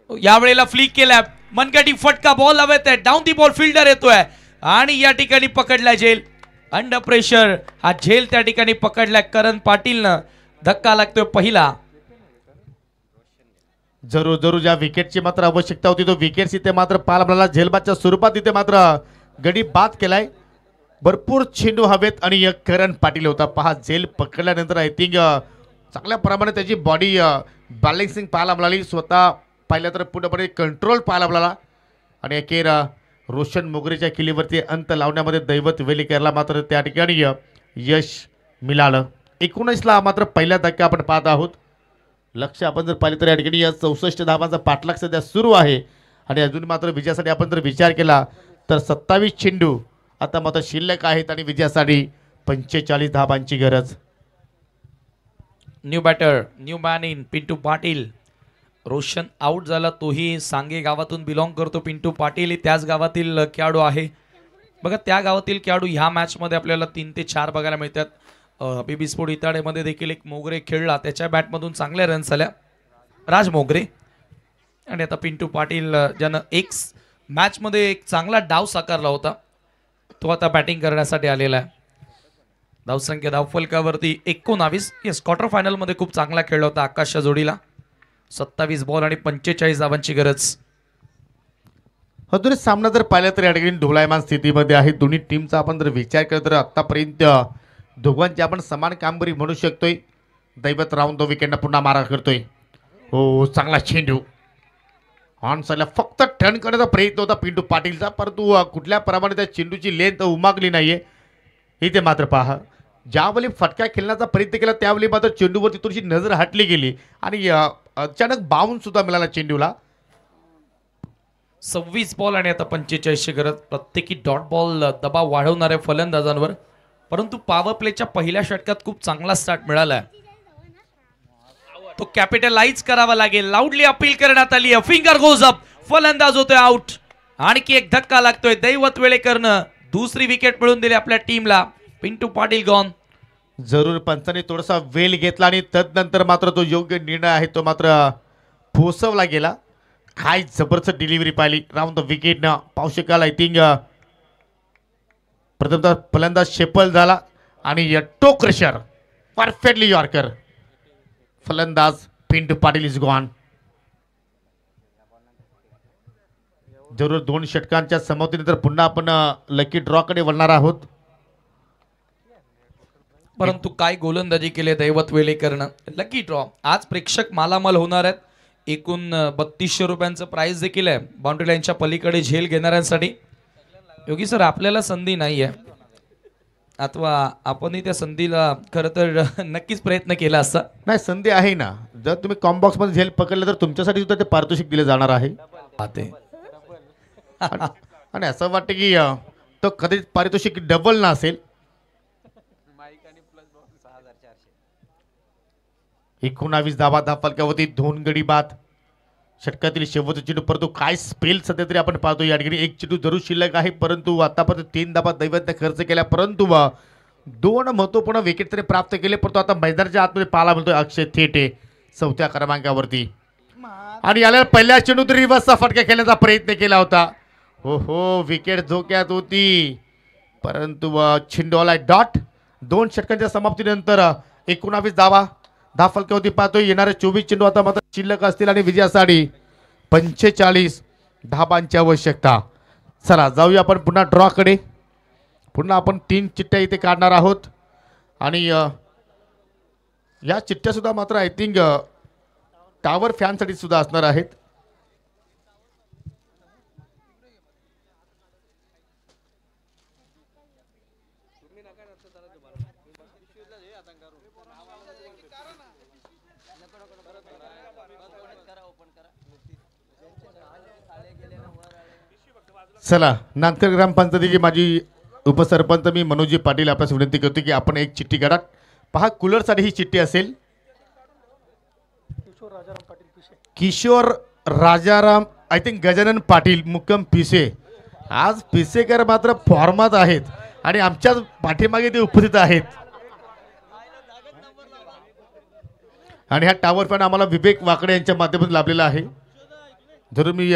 यावेळेला फ्लिक केला, मनगटी फटका, बॉल हवेत आहे, डाऊन दी बॉल फिल्डर येतोय आणि या ठिकाणी पकडला झेल. अंडर प्रेशर हा झेल त्या ठिकाणी पकडलाय करण पाटीलनं. धक्का लागतोय पहिला. जरूर जरूर ज्या विकेटची मात्र आवश्यकता होती तो विकेट इथे मात्र पालमला झेलबादच्या स्वरूपात इथे मात्र गडी बाद केलाय. भरपूर चेंडू हवेत आणि एक करण पाटील होता. पहा झेल पकडल्यानंतर आय थिंक चांगल्या प्रमाणे त्याची बॉडी बॅलेन्सिंग पाहायला मिळाली, स्वतः पाहिलं तर पूर्णपणे कंट्रोल पाहायला मिळाला आणि अखेर रोशन मोगरेच्या किल्लीवरती अंत लावण्यामध्ये दैवत वेलेकरला मात्र त्या ठिकाणी यश मिळालं. 19ला मात्र पहिला धक्का आपण पाहत आहोत. लक्ष आपण जर पाहिलं तर या ठिकाणी 64 धावांचा पाठलाग सध्या सुरू आहे आणि अजून मात्र विजयासाठी आपण जर विचार केला तर 27 चेंडू आता मात्र शिल्लक आहेत आणि विजयासाठी 45 धावांची गरज. New batter new man in Pintu Patil. Roshan out झाला, तोही सांगे गावातून बिलॉंग करतो. पिंटू पाटील त्याच गावातील खेळाडू आहे. बघा त्या गावातील खेळाडू ह्या मॅचमध्ये आपल्याला 3 ते 4 बघायला मिळतात. बीबी स्पोर्ट इताडेमध्ये देखील एक मोगरे खेळला, त्याच्या बॅटमधून चांगल्या रन्स आल्या, राज मोगरे. आणि आता पिंटू पाटील ज्यानं एक मॅचमध्ये एक चांगला डाव साकारला होता तो आता बॅटिंग करण्यासाठी आलेला आहे. धावसंख्या धावफलकावरती 19. येस क्वार्टर फायनलमध्ये खूप चांगला खेळला होता आकाशच्या जोडीला. 27 बॉल आणि 45 धावांची गरज. अजून सामना जर पाहिला तर या ठिकाणी ढोलायमान स्थितीमध्ये आहे दोन्ही टीमचा. आपण जर विचार केला तर आतापर्यंत दोघांची आपण समान कामगिरी म्हणू शकतोय. दैवत राऊंड विकेटला पुन्हा मारा करतोय. हो चांगला चेंडू ऑन साईडला फक्त टर्न करण्याचा प्रयत्न होता पिंटू पाटीलचा, परंतु कुठल्या प्रमाणे त्या चेंडूची लेंथ उमागली नाहीये. इथे मात्र पहा ज्यावेळी फटका खेळण्याचा प्रयत्न केला त्यावेळी मात्र चेंडूवरती थोडीशी नजर हटली गेली आणि अचानक बाउन्स सुद्धा मिळाला चेंडूला. 26 बॉल आणि आता 45ची गरज. प्रत्येकी डॉट बॉल दबाव वाढवणाऱ्या फलंदाजांवर, परंतु पॉवर प्लेच्या पहिल्या षटकात खूप चांगला स्टार्ट मिळाला. तो कॅपिटलाइज करावा लागेल. लाऊडली अपील करण्यात आली. फिंगर गोज अप, फलंदाज होतोय आउट. आणखी एक धक्का लागतोय. दैवत वेळेकरनं दुसरी विकेट मिळवून दिली आपल्या टीमला. पिंटू पाटील गॉन. जरूर पंचाने थोडासा वेल घेतला आणि तदनंतर मात्र तो योग्य निर्णय आहे तो मात्र पोहोचवला गेला. काय जबरदस्त डिलिव्हरी पाहिली राऊंड द विकेटनं. पाहू शकाल आय थिंक प्रथमतः फलंदाज शेपल झाला आणि टो क्रशर परफेक्टली यॉर्कर. फलंदाज पिंटू पाटील इज गॉन. जरूर 2 षटकांच्या समाप्तीनंतर पुन्हा आपण लकी ड्रॉकडे वळणार आहोत. परंतु काय गोलंदाजी केली दैवत वेलेकरनं. लकी ड्रॉ आज प्रेक्षक मालामाल होणार आहेत. एकूण 3200 रुपयांचं प्राइस देखील आहे बाउंड्री लाईनच्या पलीकडे झेल घेणाऱ्यांसाठी. योगी सर आपल्याला संधी नाही आहे अथवा आपणही त्या संधीला खरं तर नक्कीच प्रयत्न केला असता. नाही, संधी आहे ना. जर तुम्ही कॉम्बॉक्स मध्ये झेल पकडलं तर तुमच्यासाठी सुद्धा ते पारितोषिक दिले जाणार आहे. आणि असं वाटतं की तो कधीच पारितोषिक डबल नसेल. 19 धावा फलकावरती 2 गडी बाद. षटकातील शेवटचा चेंडू, परंतु काय स्पेल सध्या तरी आपण पाहतो या ठिकाणी. 1 चेंडू जरूर शिल्लक आहे, परंतु आतापर्यंत 3 धावा दैवतने खर्च केल्या, परंतु 2 महत्वपूर्ण विकेट तरी प्राप्त केले. परंतु आता मैदानाच्या आतमध्ये पाहायला मिळतोय अक्षय थेटे 4थ्या क्रमांकावरती. आणि याला पहिल्या चेंडू तरी रिव्हर्सचा फटका खेळण्याचा प्रयत्न केला होता. हो विकेट धोक्यात होती, परंतु छिंडोला डॉट. 2 षटकांच्या समाप्तीनंतर 19 धावा फलकावरती पाहतोय. येणारे 24 चेंडू आता मात्र शिल्लक असतील आणि विजयासाठी 45 धाबांची आवश्यकता. चला जाऊया आपण पुन्हा ड्रॉकडे. पुन्हा आपण 3 चिठ्ठ्या इथे काढणार आहोत आणि या चिठ्ठ्या सुद्धा मात्र आय थिंक टावर फॅनसाठी सुद्धा असणार आहेत. चला, नांदकर ग्रामपंचायतीची माझी उपसरपंच मी मनोजी पाटील आपल्यास विनंती करतो की आपण एक चिठ्ठी काढा. पहा, कूलरसाठी ही चिठ्ठी असेल. किशोर राजाराम आय थिंक गजानन पाटील मुक्काम पिसे. आज पिसेकर मात्र फॉर्मात आहेत आणि आमच्याच पाठीमागे ते उपस्थित आहेत. आणि हा टावर फॅन आम्हाला विवेक वाकडे यांच्या माध्यमातून लाभलेला आहे. जरूर मी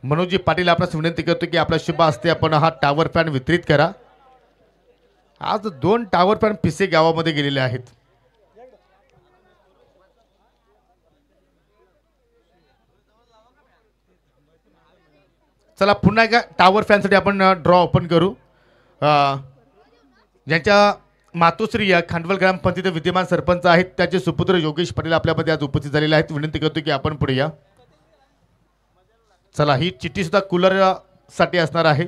मनोजी पाटील आपल्यास विनंती करतो की आपल्या शुभ हस्ते आपण हा टावर फॅन वितरित करा. आज 2 टावर फॅन पिसे गावामध्ये गेलेले आहेत. चला पुन्हा एका टावर फॅनसाठी आपण ड्रॉ ओपन करू. ज्यांच्या मातोश्री या खांडवल ग्रामपंचायत विद्यमान सरपंच आहेत त्याचे सुपुत्र योगेश पाटील आपल्यामध्ये आज उपस्थित झालेले आहेत. विनंती करतो की आपण पुढे या. चला, ही चिठ्ठी सुद्धा कूलर साठी असणार आहे.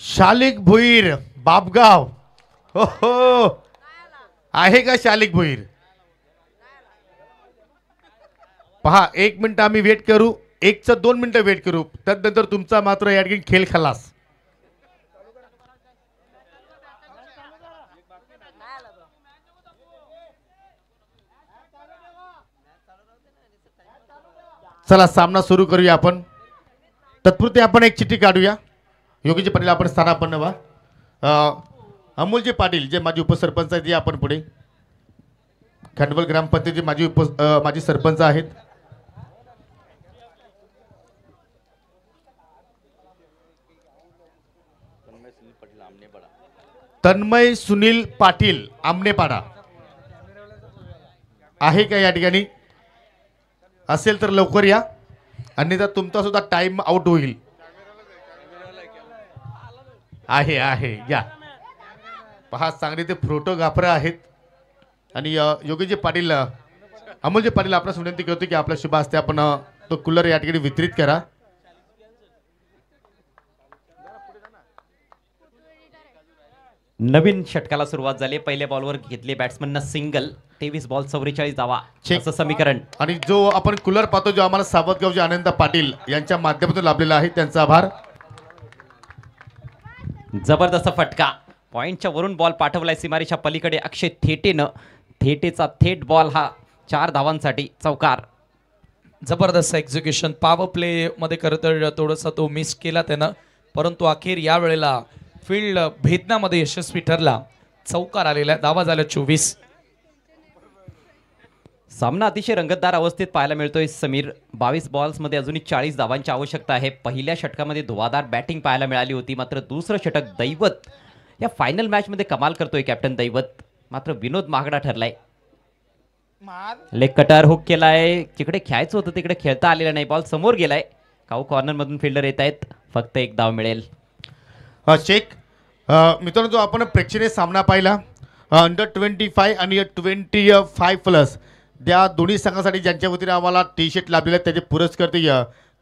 शालिक भुईर बापगाव. हो आहे का शालिक भुईर? पहा, 1 मिनिट आम्ही वेट करू, 2 मिनिटं वेट करू, त्यानंतर तुमचा मात्र या ठिकाणी खेळ खलास. चला सामना सुरू करूया आपण. तत्पुरते आपण एक चिठ्ठी काढूया. योगीजी पाटील आपण स्थानापन्न व्हा. अमोलजी पाटील जे माजी उपसरपंच आहेत, आपण पुढे. खांडवल ग्रामपंचायतीचे माजी सरपंच आहेत. तन्मय सुनील पाटील आमनेपाडा आहे का या ठिकाणी? असेल तर लवकर या, अन्यथा तुमचा सुद्धा टाइम आउट होईल. आहे या. पहा, चांगले ते फोटोग्राफर आहेत. आणि योगीजी पाटील अमोलजी पाटील आपल्यास विनंती करतो की आपल्या शुभ हस्ते आपण तो कूलर या ठिकाणी वितरित करा. नवीन षटकाला सुरुवात झाली. पहिल्या बॉलवर घेतले बॅट्समन सिंगल. 23 बॉल 44 धावा असं समीकरण. आणि जो आपण कूलर पाहतो, जो आम्हाला सावतगावचे आनंद पाटील यांच्या माध्यमातून लाभलेला आहे, त्यांचा आभार. जबरदस्त फटका. पॉइंटच्या वरून बॉल पाठवलाय सीमारेच्या पलीकडे अक्षय थेटेनं. थेटेचा थेट बॉल हा 4 धावांसाठी चौकार. जबरदस्त एक्झिक्युशन. पॉवर प्ले मध्ये खरं तर थोडासा तो मिस केला त्यानं, परंतु अखेर या वेळेला फील्ड भेदनामध्ये यशस्वी ठरला. चौकार आलेला. धावा झाल्या 24. सामना अतिशय रंगतदार अवस्थेत पाहायला मिळतोय. समीर 22 बॉल्समध्ये अजूनही 40 धावांची आवश्यकता आहे. पहिल्या षटकामध्ये धुवाधार बॅटिंग पाहायला मिळाली होती, मात्र दुसरं षटक दैवत या फायनल मॅचमध्ये कमाल करतोय. कॅप्टन दैवत मात्र विनोद महागडा ठरलाय. लेग कटर हुक केलाय, जिकडे खेळायचं होतं तिकडे खेळता आलेला नाही. बॉल समोर गेलाय. काऊ कॉर्नर मधून फिल्डर येत आहेत. फक्त एक धाव मिळेल. शेख मित्रांनो, जो आपण प्रेक्षणीय सामना पाहिला अंडर 25 आणि 25+, त्या दोन्ही संघासाठी ज्यांच्या वतीने आम्हाला टी शर्ट लाभलेले आहेत त्याचे पुरस्कर्ते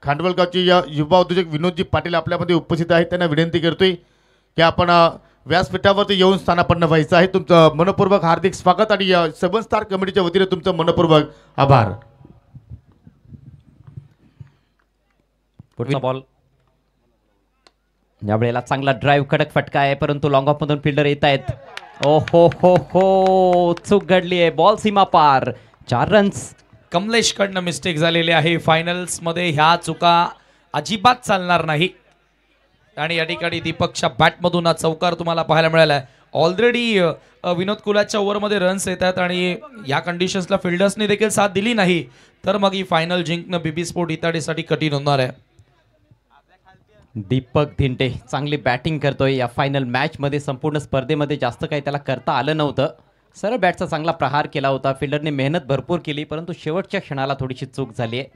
खांडवलगावचे युवा उद्योजक विनोदजी पाटील आपल्यामध्ये उपस्थित आहेत. त्यांना विनंती करतोय की आपण व्यासपीठावरती येऊन स्थानापन्न व्हायचं आहे. तुमचं मनपूर्वक हार्दिक स्वागत आणि 7 स्टार कमिटीच्या वतीने तुमचं मनपूर्वक आभार. पुढचा बॉल या वेळेला चांगला ड्राईव्ह, कडक फटका आहे, परंतु लॉंग ऑफ मधून फिल्डर येत आहेत. ओ हो, चूक घडली आहे. बॉल सीमा पार. 4 रन्स. कमलेश कडनं मिस्टेक झालेली आहे. फायनल्स मध्ये ह्या चुका अजिबात चालणार नाही. आणि या ठिकाणी दीपकच्या बॅटमधून हा चौकार तुम्हाला पाहायला मिळाला आहे. ऑलरेडी विनोद कुलाच्या ओव्हरमध्ये रन्स येतात आणि या कंडिशन्सला फिल्डर्सने देखील साथ दिली नाही तर मग ही फायनल जिंकणं बीबी स्पोर्ट इताडीसाठी कठीण होणार आहे. दीपक धिंटे चांगली बॅटिंग करतोय या फायनल मॅच मध्ये. संपूर्ण स्पर्धेमध्ये जास्त काही त्याला करता आलं नव्हतं. सरळ बॅटचा चांगला प्रहार केला होता. फिल्डरने मेहनत भरपूर केली, परंतु शेवटच्या क्षणाला थोडीशी चूक झाली आहे.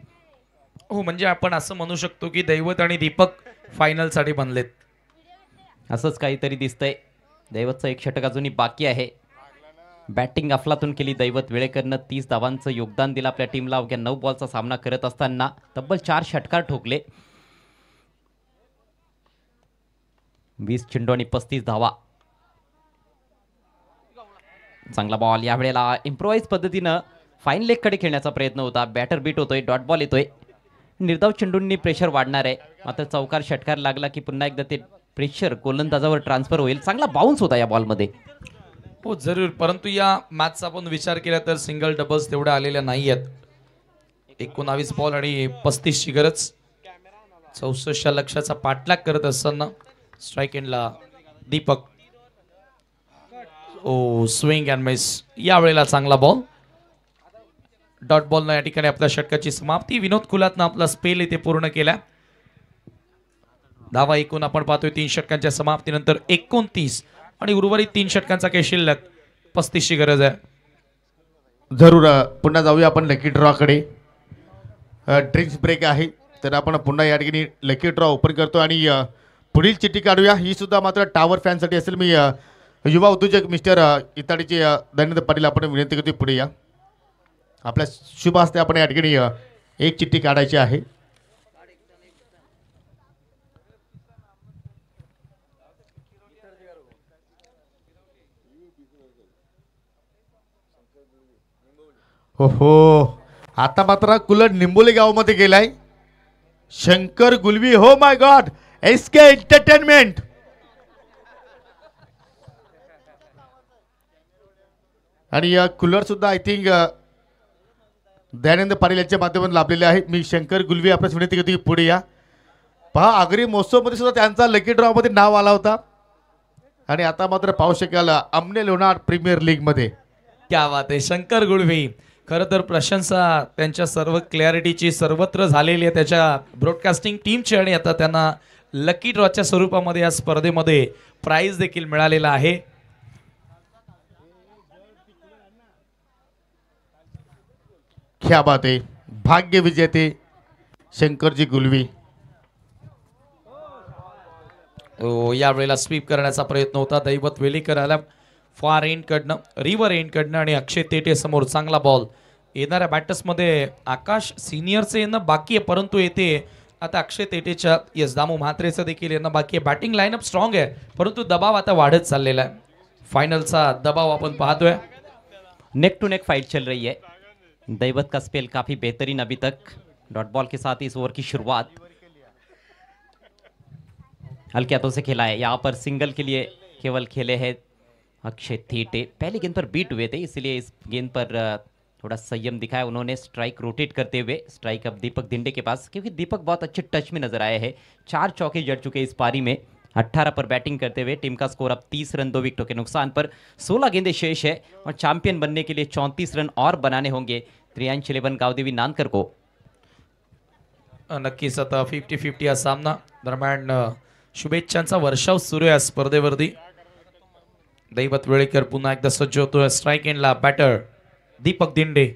हो, म्हणजे आपण असं म्हणू शकतो की दैवत आणि दीपक फायनलसाठी बनलेत. असंच काहीतरी दिसतंय. दैवतचं एक षटक अजूनही बाकी आहे. बॅटिंग अफलातून केली दैवत वेळेकरनं. 30 धावांचं योगदान दिलं आपल्या टीमला. अवघ्या 9 बॉलचा सामना करत असताना तब्बल 4 षटकार ठोकले. 20 चेंडू आणि 35 धावा. चांगला बॉल. या वेळेला इम्प्रोवाइज पद्धतीनं फाईन लेगकडे खेळण्याचा प्रयत्न होता. बॅटर बीट होतोय. डॉट बॉल येतोय. निर्धाव चेंडूंनी प्रेशर वाढणार आहे. मात्र चौकार षटकार लागला की पुन्हा एकदा ते प्रेशर गोलंदाजावर ट्रान्सफर होईल. चांगला बाउन्स होता या बॉलमध्ये. हो जरूर, परंतु या मॅचचा आपण विचार केला तर सिंगल डबल्स तेवढ्या आलेल्या नाही आहेत. 19 बॉल आणि 35ची गरज. 64 लक्षाचा पाठलाग करत असताना स्ट्राईक एंडला दीपक. ओ स्विंग अँड मिस. या वेळेला चांगला बॉल. डॉट बॉल या ठिकाणी आपल्या षटकाची समाप्ती. विनोद कुलातनं आपला स्पेल इथे पूर्ण केला. धावा एकूण आपण पाहतोय 3 षटकांच्या समाप्तीनंतर 29 आणि उर्वरित 3 षटकांचा काही शिल्लक. 35ची गरज आहे. जरूर पुन्हा जाऊया आपण लकी ड्रॉकडे. ड्रिंक्स ब्रेक आहे तर आपण पुन्हा या ठिकाणी लकी ड्रॉ ओपन करतो आणि पुढील चिठ्ठी काढूया. ही सुद्धा मात्र टावर फॅनसाठी असेल. मी युवा उद्योजक मिस्टर इताडीचे दयानंद पाटील आपण विनंती करतो पुढे या. आपल्या शुभ हस्ते आपण या ठिकाणी एक चिठ्ठी काढायची आहे. हो आता मात्र कुलर निंबोली गावामध्ये गेलाय. शंकर गुलवी. हो माय गॉड. SK entertainment. आणि कूलर सुद्धा आय थिंक दयानंद पाटील यांच्या माध्यमातून लाभलेले आहे. मी शंकर गुलवी आपल्यास विनंती करतो की पुढे या. पहा आगरी महोत्सवमध्ये सुद्धा त्यांचा लकी ड्रॉमध्ये नाव आला होता आणि आता मात्र पाहू शकाल अमने लोणार प्रीमियर लीगमध्ये. क्या बात आहे. शंकर गुळवी. खरं तर प्रशंसा त्यांच्या सर्व क्लॅरिटीची सर्वत्र झालेली आहे त्याच्या ब्रॉडकास्टिंग टीमची आणि आता त्यांना लकी ड्रॉच्या स्वरूपामध्ये या स्पर्धेमध्ये प्राइज देखील मिळालेला आहे. क्या बात आहे. भाग्य विजेते शंकरजी गुलवी. या वेळेला स्वीप करण्याचा प्रयत्न होता. दैवत वेलीकर आला फार एंड कडनं, रिव्हर एंड कडनं आणि अक्षय तेटे समोर. चांगला बॉल. येणाऱ्या बॅटर्समध्ये आकाश सिनियरचे येणं बाकी आहे परंतु येते आता अक्षय तेटेच्या. यस दामू म्हात्रेचं देखील येणं बाकी आहे. बॅटिंग लाईनअप स्ट्रॉंग आहे परंतु दबाव आता वाढत चाललेला आहे. फायनलचा दबाव आपण पाहतोय. नेक टू नेक फाइट चल रही है. दैवत का स्पेल काफी बेहतरीन अभी तक. डॉट बॉल के साथ इस ओवर की शुरुआत. हल्के हाथों से खेला है. यहाँ पर सिंगल के लिए केवल खेले हैं अक्षय थीटे. पहली गेंद पर बीट हुए थे इसलिए इस गेंद पर थोड़ा संयम दिखाया उन्होंने. स्ट्राइक रोटेट करते हुए. स्ट्राइक अब दीपक धिंडे के पास क्योंकि दीपक बहुत अच्छे टच में नजर आए हैं. 4 चौके जड़ चुके इस पारी में. 18 पर बैटिंग करते हुए टीम का स्कोर अब 30 रन 2 विकेटों के नुकसान पर. 16 गेंदें शेष है और चैंपियन बनने के लिए 34 रन और बनाने होंगे 3-11 गावदेवी नानकर को. नक्कीच आता 50-50 हा सामना. दरम्यान शुभेच्छांचा वर्षाव सुरू आहे स्पर्धेवरती. दैवत वेळेकर पुन्हा एकदा सज्ज होतोय स्ट्राइक एंडला. बॅटर दीपक धिंडे.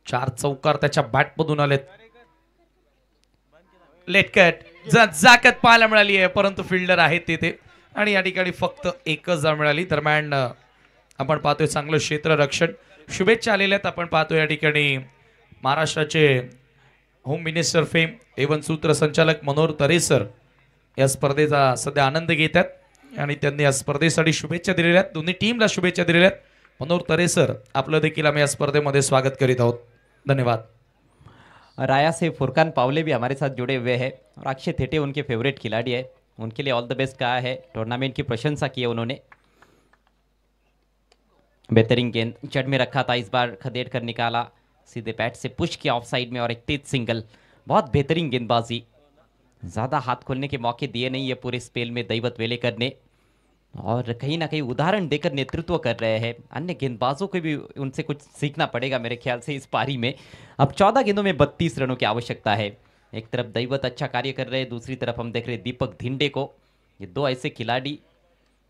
4 चौकार त्याच्या बॅट मधून आलेत. लेटकट जाकत पाहायला मिळाली आहे, परंतु फिल्डर आहेत तिथे आणि या ठिकाणी फक्त एकच जा मिळाली. दरम्यान आपण पाहतोय चांगलं क्षेत्ररक्षण. शुभेच्छा आलेल्या आहेत. आपण पाहतोय या ठिकाणी महाराष्ट्राचे होम मिनिस्टर फेम एवन सूत्रसंचालक मनोहर तरेसर या स्पर्धेचा सध्या आनंद घेत आहेत आणि त्यांनी या स्पर्धेसाठी शुभेच्छा दिलेल्या आहेत. दोन्ही टीमला शुभेच्छा दिलेल्या आहेत. मनोहर तरेसर आपलं देखील आम्ही या स्पर्धेमध्ये स्वागत करीत आहोत. धन्यवाद. राया से फुरकान पावले भी हमारे साथ जुड़े हुए हैं और अक्षय थेटे उनके फेवरेट खिलाड़ी है. उनके लिए ऑल द बेस्ट कहा है. टूर्नामेंट की प्रशंसा की है उन्होंने. बेहतरीन गेंद जड़ में रखा था, इस बार खदेड़ कर निकाला, सीधे बैट से पुश किया ऑफ साइड में और एक तेज सिंगल. बहुत बेहतरीन गेंदबाजी. ज़्यादा हाथ खोलने के मौके दिए नहीं है पूरे स्पेल में दैवत वेलेकर ने और कहीं ना कहीं उदाहरण देकर नेतृत्व कर रहे हैं. अन्य गेंदबाजों को भी उनसे कुछ सीखना पड़ेगा मेरे ख्याल से इस पारी में. अब 14 गेंदों में 32 रनों की आवश्यकता है. एक तरफ दैवत अच्छा कार्य कर रहे हैं, दूसरी तरफ हम देख रहे हैं दीपक धिंडे को. ये दो ऐसे खिलाड़ी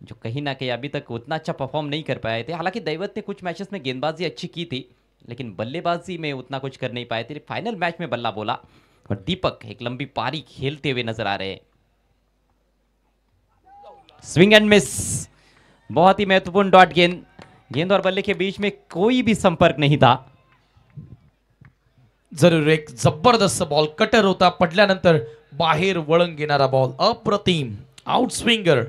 जो कहीं ना कहीं अभी तक उतना अच्छा परफॉर्म नहीं कर पाए थे. हालांकि दैवत ने कुछ मैचेस में गेंदबाजी अच्छी की थी लेकिन बल्लेबाजी में उतना कुछ कर नहीं पाए थे. फाइनल मैच में बल्ला बोला और दीपक एक लंबी पारी खेलते हुए नजर आ रहे हैं. Swing end miss. बहुत ही महत्वपूर्ण डॉट गेंद. गेंद और बल्ले के बीच में कोई भी संपर्क नहीं था. जरूर एक जबरदस्त बॉल. कटर होता, पडल्यानंतर बाहेर वळण घेणारा बॉल. अप्रतिम आउट स्विंगर.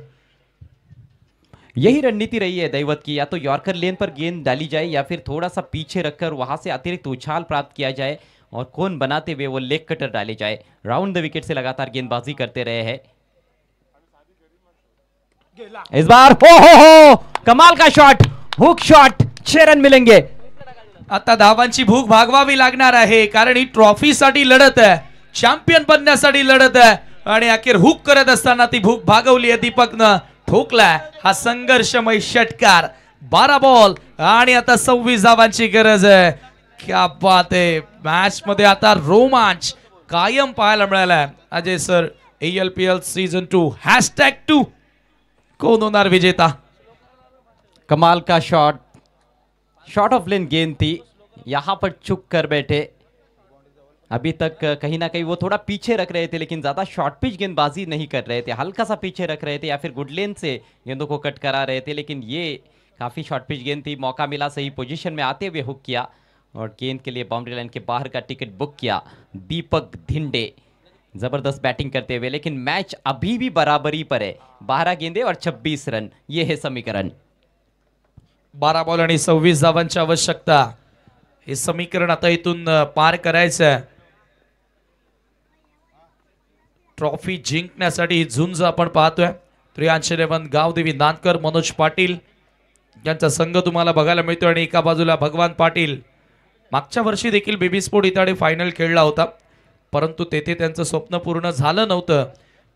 यही रणनीति रही है दैवत की. या तो यॉर्कर लेन पर गेंद डाली जाए या फिर थोड़ा सा पीछे रखकर वहां से अतिरिक्त उछाल प्राप्त किया जाए और कोन बनाते हुए वो लेग कटर डाले जाए. राउंड द विकेट से लगातार गेंदबाजी करते रहे हैं. इस बार हो कमाल का शॉट, हुक शॉट. 6 रन मिलेंगे. आता धावांची भूक भागवावी लागणार आहे कारण ही ट्रॉफीसाठी लढत आहे, चॅम्पियन बनण्यासाठी लढत आहे आणि अखेर हुक करत असताना ती भूक भागवली आहे. दीपकनं ठोकलाय हा संघर्षमय षटकार. 12 बॉल आणि आता 26 धावांची गरज आहे. क्या बात आहे. मॅच मध्ये आता रोमांच कायम पाहायला मिळालाय. अजय सर, ALPL सीजन 2 #2 कोण होणार विजेता? कमाल का शॉट. शॉर्ट ऑफ लेन गेंद थी, यहां पर चुक कर बैठे. अभी तक कहीं ना कहीं वो थोड़ा पीछे रख रहे थे लेकिन ज़्यादा शॉर्ट पिच गेंदबाजी नहीं कर रहे थे. हल्का सा पीछे रख रहे थे या फिर गुड लेन से गेंदों को कट करा रहे थे लेकिन ये काफ़ी शॉर्ट पिच गेंद थी. मौका मिला सही पोजीशन में आते हुए हुक किया और गेंद के लिए बाउंड्री लाइन के बाहर का टिकट बुक किया दीपक धिंडे. जबरदस्त बैटिंग करते हुए लेकिन मैच अभी भी बराबरी पर है. 12 गेंदे और 26 रन, ये है समीकरण. 12 बॉल आणि 26 धावांची आवश्यकता. हे समीकरण आता इथून पार करायचं आहे. ट्रॉफी जिंकण्यासाठी ही झुंज आपण पाहतोय. 83 गावदेवी नांदकर, मनोज पाटील यांचा संघ तुम्हाला बघायला मिळतो आणि एका बाजूला भगवान पाटील. मागच्या वर्षी देखील बेबी स्पोर्ट इताडे फायनल खेळला होता परंतु तेथे त्यांचं स्वप्न पूर्ण झालं नव्हतं.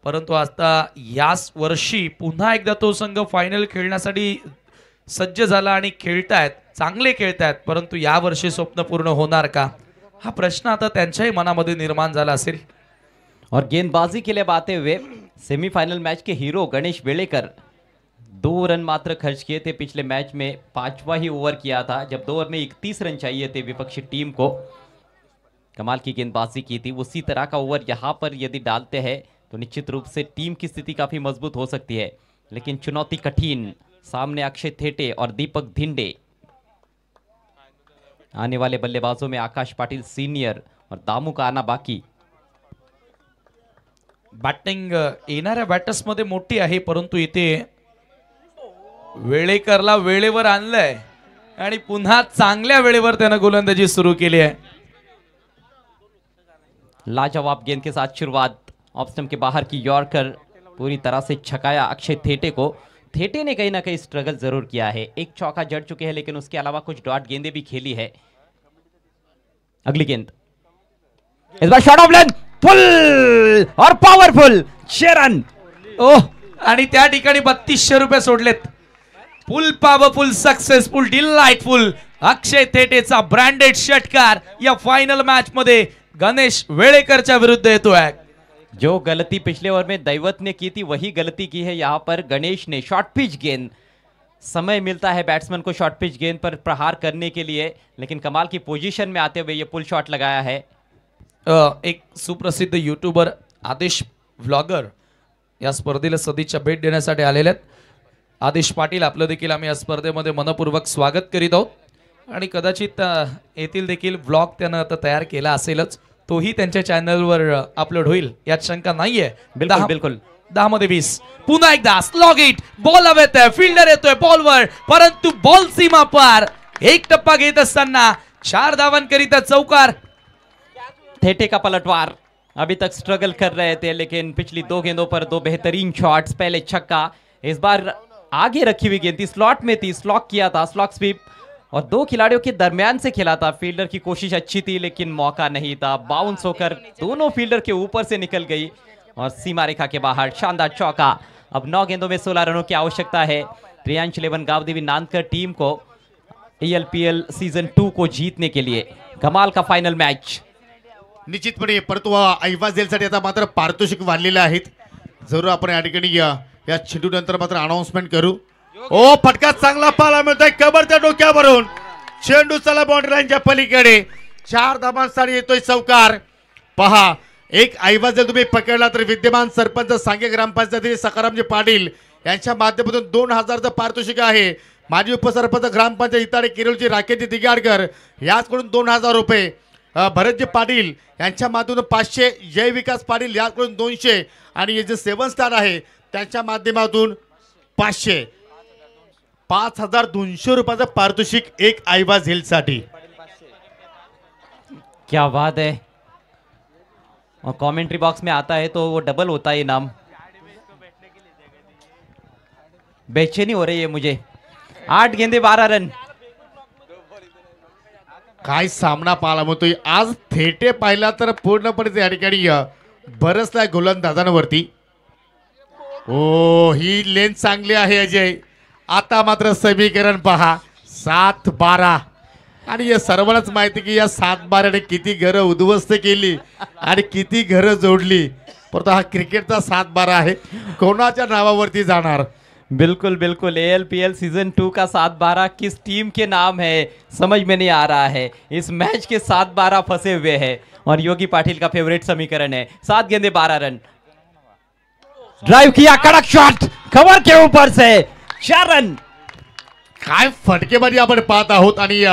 परंतु आता याच वर्षी पुन्हा एकदा तो संघ फायनल खेळण्यासाठी सज्ज झाला आणि खेळतायत, चांगले खेळतायत. परंतु या वर्षी स्वप्न पूर्ण होणार का हा प्रश्न आता त्यांच्याही मनामध्ये निर्माण झाला असेल. और गेंदबाजी के लिए अब आते हुए सेमीफाइनल मैच के हीरो गणेश वेलेकर 2 रन मात्र खर्च किए थे पिछले मैच में. 5वां ही ओवर किया था जब 2 ओवर में 31 रन चाहिए थे विपक्षी टीम को. कमाल की गेंदबाजी की थी. उसी तरह का ओवर यहाँ पर यदि डालते हैं तो निश्चित रूप से टीम की स्थिति काफी मजबूत हो सकती है लेकिन चुनौती कठिन. सामने अक्षय थेटे और दीपक धिंडे. आने वाले बल्लेबाजों में आकाश पाटिल सीनियर और दामू का आना बाकी. बॅटिंग येणाऱ्या बॅटर्स मध्ये मोठी आहे परंतु इथे वेळेकरला वेळेवर आणलंय आणि पुन्हा चांगल्या वेळेवर त्यानं गोलंदाजी सुरू केली आहे. लाजवाब गेंद के साथ शुरुआत. ऑफ स्टंप के बाहर की यॉर्कर पूरी तरह से छकाया अक्षय थेटे को. थेटे ने कहीं ना कहीं स्ट्रगल जरूर किया है. एक चौका जड़ चुके हैं लेकिन उसके अलावा कुछ डॉट गेंदें भी खेली है. अगली गेंद इस बार शॉट ऑफ लेंथ फुल और पावरफुल. 6 रन. ओह, आणि त्या ठिकाणी 3200 रुपये सोडलेत. फुल पॉवरफुल, सक्सेसफुल, डिलाइटफुल अक्षय थेटेचा ब्रँडेड षटकार या फायनल मॅच मध्ये गणेश वेळेकरच्या विरुद्ध येतोय. जो गलती पिछले ओवर में दैवत ने की थी वही गलती की है यहाँ पर गणेश ने. शॉर्ट पिच गेंद समय मिलता है बैट्समैन को शॉर्ट पिच गेंद पर प्रहार करने के लिए, लेकिन कमाल की पोजीशन में आते हुए ये पुल शॉट लगाया है। एक सुप्रसिद्ध युट्यूबर आदेश व्लॉगर या स्पर्धेला सदिच्छा भेट देण्यासाठी आलेले आहेत. आदेश पाटील आपलं देखील आम्ही या स्पर्धेमध्ये मनपूर्वक स्वागत करीत आहोत आणि कदाचित येथील देखील व्लॉग त्यानं आता तयार केला असेलच, तोही त्यांच्या चॅनलवर अपलोड होईल यात शंका नाहीये. बिलकुल बिलकुल 10 मध्ये 20. पुन्हा एकदा स्लॉग इट, बॉल हवेत आहे, फिल्डर येतोय बॉलवर, परंतु बॉल सीमा पार. एक टप्पा घेत असताना 4 धावांकरिता चौकार. थेटे का पलटवार, अभी तक स्ट्रगल कर रहे थे लेकिन पिछली 2 गेंदों पर 2 बेहतरीन शॉट्स. पहले छक्का, इस बार आगे रखी हुई गेंद थी, स्लॉट में थी, स्लॉक किया था, स्लॉक स्वीप, और 2 खिलाड़ियों के दरमियान से खेला था. फील्डर की कोशिश अच्छी थी लेकिन मौका नहीं था. बाउंस होकर दोनों फील्डर के ऊपर से निकल गई और सीमा रेखा के बाहर. शानदार चौका. अब 9 गेंदों में 16 रनों की आवश्यकता है प्रियांश 11 गावदेवी नानकर टीम को ALPL सीजन 2 को जीतने के लिए. कमाल का फाइनल मैच. निश्चितपणे परंतु ऐवाज देण्यासाठी आता मात्र पारितोषिक वाढलेले आहेत. जरूर आपण या ठिकाणी या चेंडू नंतर मात्र अनाउन्समेंट करू. ओ फटका चांगला पाहायला मिळतोय, कबरच्या डोक्यावरून चेंडू चला बाउंड्री लाईनच्या पलीकडे. 4 धावांसाठी येतोय चौकार. पहा, एक ऐवज जर तुम्ही पकडला तर विद्यमान सरपंच सांगे ग्रामपंचायतीचे सकारामजी पाटील यांच्या माध्यमातून 2000चं पारितोषिक आहे. माजी उपसरपंच ग्रामपंचायत इताडे किरोळची राकेशजी दिगाडकर याचकडून 2000 रुपये. भरतजी पाटील यांच्या माध्यमातून 500, जय विकास पाटील याचकडून 200 आणि हे जे 7 स्टार आहे त्यांच्या माध्यमातून 500. 5200 रुपयाचं पारितोषिक एक ऐवाज हिलसाठी. क्या बात है. और कमेंट्री बॉक्स में आता है तो वो डबल होता है इनाम. बेचैनी हो रही है मुझे. 8 गेंदे 12 रन. काय सामना पाहायला मिळतोय आज. थेटे पाहिला तर पूर्णपणे या ठिकाणी बरसलाय गोलंदाजांवरती. ओ ही लेन चांगली आहे अजय. आता मात्र समीकरण पहा 7-12 आणि या सर्वांनाच माहिती की या 7-12ने किती घरं उद्ध्वस्त केली आणि किती घरं जोडली. परंतु हा क्रिकेटचा 7-12 आहे, कोणाच्या नावावरती जाणार. बिल्कुल बिल्कुल. ALPL सीजन 2 का 7-12 किस टीम के नाम है समझ में नहीं आ रहा है. इस मैच के 7-12 फंसे हुए हैं और योगी पाटिल का फेवरेट समीकरण है. 7 गेंदे 12 रन. ड्राइव किया, कड़क शॉट कवर के ऊपर से 4 रन. काय फटकेबाजी आपण पाहत आहोत आणि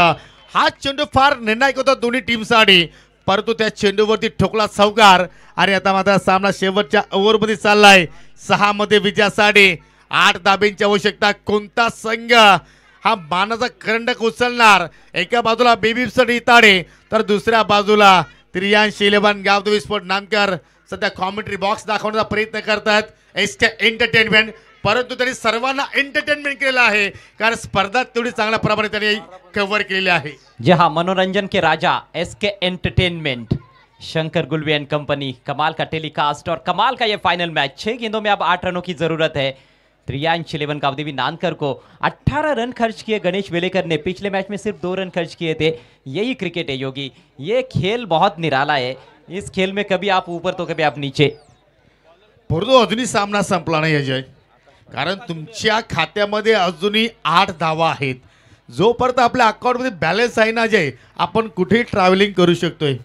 हा चेंडू फार निर्णायक होता दोन्ही टीमसाठी. परंतु त्या चेंडूवरती ठोकला चौकार आणि आता मात्र सामना शेवटच्या ओव्हरमध्ये चाललाय. 6 मध्ये विजयासाठी 8 धाब्यांची आवश्यकता. कोणता संघ हा मानाचा करंडक उचलणार. एका बाजूला बेबीसाठी इताडे तर दुसऱ्या बाजूला प्रियांश 11 गावदेवी स्पोर्ट नानकर सध्या कॉमेंट्री बॉक्स दाखवण्याचा प्रयत्न करतात. SK एंटरटेनमेंट, परंतु त्यांनी सर्वांना एंटरटेनमेंट केलेलं आहे कारण स्पर्धा तेवढी चांगल्या प्रमाणे त्यांनी कव्हर केलेली आहे. जी हाँ, मनोरंजन के राजा SK entertainment, Shankar Gulvi and company. कमाल का टेलीकास्ट और कमाल का ये फाइनल मैच. 6 गेंदों में अब 8 रनों की जरूरत है. प्रियांश 11 गावदेवी नानकर को 18 रन खर्च किए गणेश वेलेकर ने. पिछले मैच में सिर्फ 2 रन खर्च किए थे. यही क्रिकेट है योगी. ये खेल बहुत निराला है. इस खेल में कभी आप ऊपर तो कभी आप नीचे. परंतु अजूनही सामना संपला नाही अजय, कारण तुमच्या खात्यामध्ये अजूनही 8 धावा आहेत. जोपर्यंत आपल्या अकाउंटमध्ये बॅलन्स आहे ना अजय, आपण कुठेही ट्रॅव्हलिंग करू शकतोय.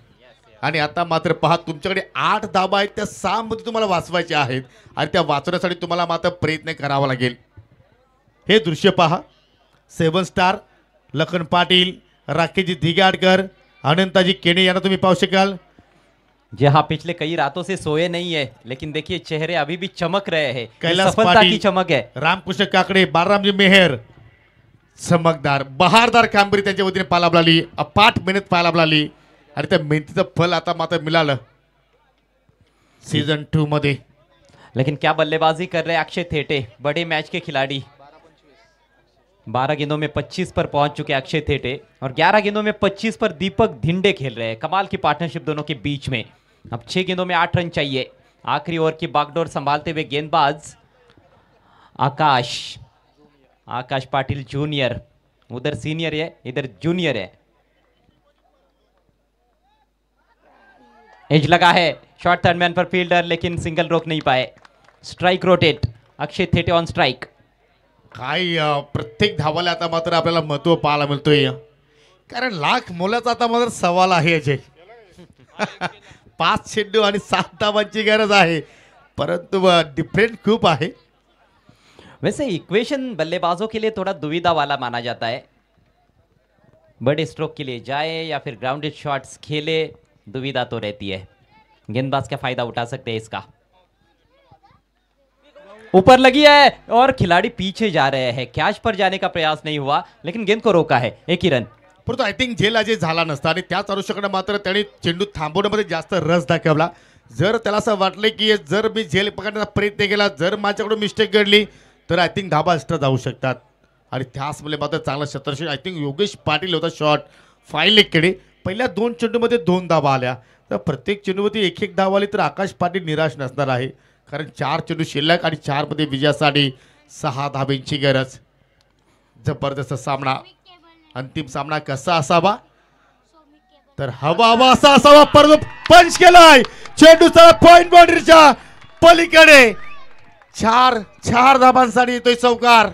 आणि आता मात्र पहा, तुमच्याकडे 8 धावा आहेत, त्या 6 मध्ये तुम्हाला वाचवायच्या आहेत आणि त्या वाचवण्यासाठी तुम्हाला मात्र प्रयत्न करावा लागेल. हे दृश्य पहा. 7 स्टार लखन पाटील, राकेशजी दिगाडकर, अनंताजी केणे यांना तुम्ही पाहू शकाल. जी हाँ, पिछले कई रातों से सोए नहीं है लेकिन देखिए चेहरे अभी भी चमक रहे हैं. कैलाश सफलता पाटील, की चमक है. रामकृष्ण काकडे, बालरामजी मेहर, चमकदार बहारदार कामगिरी त्यांच्या वतीने पाहायला मिळाली. अपाट मेहनत पाहायला मिळाली आणि त्या मेहनतीचं फल आता मात्र मिळालं सीजन 2 मध्ये. लेकिन क्या बल्लेबाजी कर रहे अक्षय थेटे, बड़े मैच के खिलाड़ी. 12 गेंदों में 25 पर पहुंच चुके अक्षय थेटे और 11 गेंदों में 25 पर दीपक धिंडे खेल रहे हैं. कमाल की पार्टनरशिप दोनों के बीच में. अब 6 गेंदों में 8 रन चाहिए. आखिरी ओवर की बागडोर संभालते हुए गेंदबाज आकाश पाटिल जूनियर. उधर सीनियर है, इधर जूनियर है. एज लगा है, शॉर्ट थर्ड मैन पर फील्डर लेकिन सिंगल रोक नहीं पाए. Strike rotate, Akshay Thete on strike. काय प्रत्येक धावाला आता मात्र आपल्याला महत्व पाहायला मिळतोय, कारण लाख मोलाचा आता मात्र सवाल आहे अजय. 5 चेंडू आणि 7 धावांची गरज आहे, परंतु डिफरेंट खूप आहे. वैसे इक्वेशन बल्लेबाजों के लिए थोड़ा दुविधा वाला माना जाता है. बड़े स्ट्रोक के लिए जाए या फिर ग्राउंडेड शॉट्स खेले, दुविधा तो रहती है. गेंदबाज क्या फायदा उठा सकते हैं इसका. ऊपर लगी है और खिलाड़ी पीछे जा रहे हैं. कैच पर जाने का प्रयास नहीं हुआ, लेकिन गेंद को रोका है. एक ही रन. परंतु आय थिंक झेल अजय झाला नसता आणि त्याच अनुषंगाने मात्र त्याने चेंडू थांबवण्यामध्ये जास्त रस दाखवला. जर त्याला असं वाटलं की जर मी झेल पकडण्याचा प्रयत्न केला, जर माझ्याकडून मिस्टेक घडली तर आय थिंक धाबा एक्स्ट्रा जाऊ शकतात. आणि त्याच मुळे मात्र चांगला शतरक्षक आय थिंक योगेश पाटील होता शॉट 5 लेगकडे. पहिल्या 2 चेंडूमध्ये 2 धाबा आल्या, तर प्रत्येक चेंडूमध्ये 1-1 धाव आली तर आकाश पाटील निराश नसणार आहे, कारण 4 चेंडू शिल्लक आणि 4 मध्ये विजयासाठी 6 धाब्यांची गरज. जबरदस्त सामना. अंतिम सामना कसा असावा, तर हवा असा असावा. परंतु पंच केलाय चेंडूचा पॉइंट बाउंड्रीच्या पलीकडे. 4 धाबांसाठी येतोय चौकार.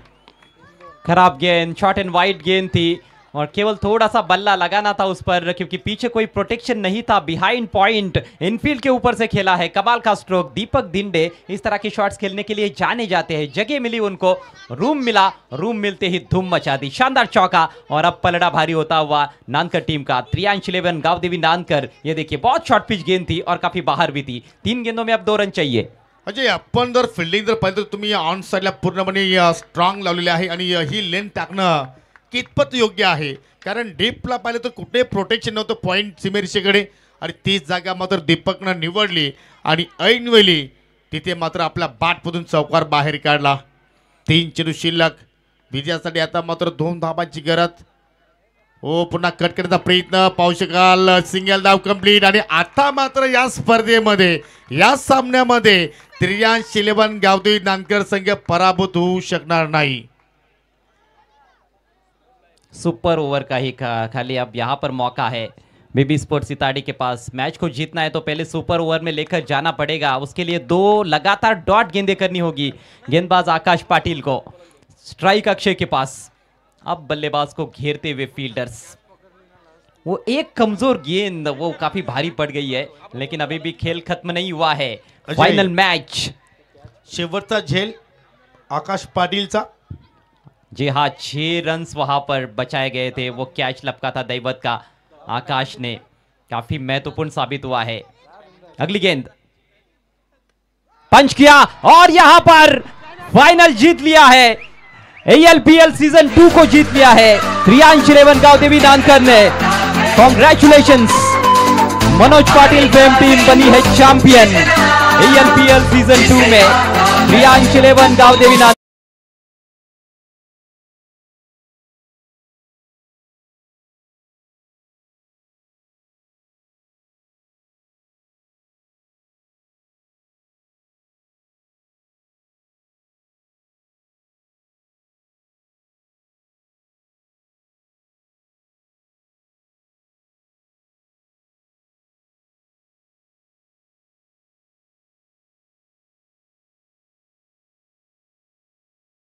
खराब गेंद, शॉर्ट एंड वाइड गेंद थी और केवल थोड़ा सा बल्ला लगाना था उस पर, क्योंकि पीछे कोई प्रोटेक्शन नहीं था. बिहाइंड पॉइंट इनफील्ड के ऊपर से खेला है. कमाल का स्ट्रोक. दीपक धिंडे इस तरह के शॉट्स खेलने के लिए जाने जाते हैं. जगह मिली उनको, रूम मिला, रूम मिलते ही धूम मचा दी. शानदार चौका. और अब पलड़ा भारी होता हुआ नानकर टीम का. 3-11 गावदेवी नानकर. ये देखिए बहुत शॉर्ट पिच गेंद थी और काफी बाहर भी थी. 3 गेंदों में अब 2 रन चाहिए. म्हणजे आपण जर फिल्डिंग जर पाहिलं तर तुम्ही ऑन साईडला पूर्णपणे स्ट्रॉंग लावलेली आहे आणि ही लेंथ टाकणं कितपत योग्य आहे, कारण डीपला पाहिलं तर कुठे प्रोटेक्शन नव्हतं पॉईंट सीमेरेषेकडे, आणि तीच जागा मात्र दीपकनं निवडली आणि ऐनवेळी तिथे मात्र आपल्या बॅटमधून चौकार बाहेर काढला. 3 चेंडू शिल्लक. विजयासाठी आता मात्र 2 धाबांची गरज. हो, पुन्हा कट करण्याचा प्रयत्न पाहू शकाल. सिंगल धाव कंप्लीट. आणि आता मात्र या स्पर्धेमध्ये, या सामन्यामध्ये 3-11 गावदेवी नानकर संघ पराभूत होऊ शकणार नाही. सुपर ओवर का ही खाली अब यहाँ पर मौका है बीबी स्पोर्ट्स इताड़ी के पास. मैच को जीतना है तो पहले सुपर ओवर में लेकर जाना पड़ेगा. उसके लिए 2 लगातार डॉट गेंदें करनी होगी. गेंदबाज आकाश पाटिल को. स्ट्राइक अक्षय के पास. अब बल्लेबाज को घेरते हुए फील्डर्स. वो एक कमजोर गेंद, वो काफी भारी पड़ गई है, लेकिन अभी भी खेल खत्म नहीं हुआ है. Final match. शेवटचा झेल आकाश पाटीलचा. जी हाँ, 6 रन्स वहां पर बचाए गए थे. वो कैच लपका था दैवत का. आकाश ने काफी महत्वपूर्ण साबित हुआ है. अगली गेंद पंच किया और यहां पर फाइनल जीत लिया है. ALPL सीजन 2 को जीत लिया है 3-11 गावदेवी नानकर ने. Congratulations. Manoj Patil fame team बनी है चैंपियन ALPL सीजन 2 में. 3-11 गावदेवी नानकर.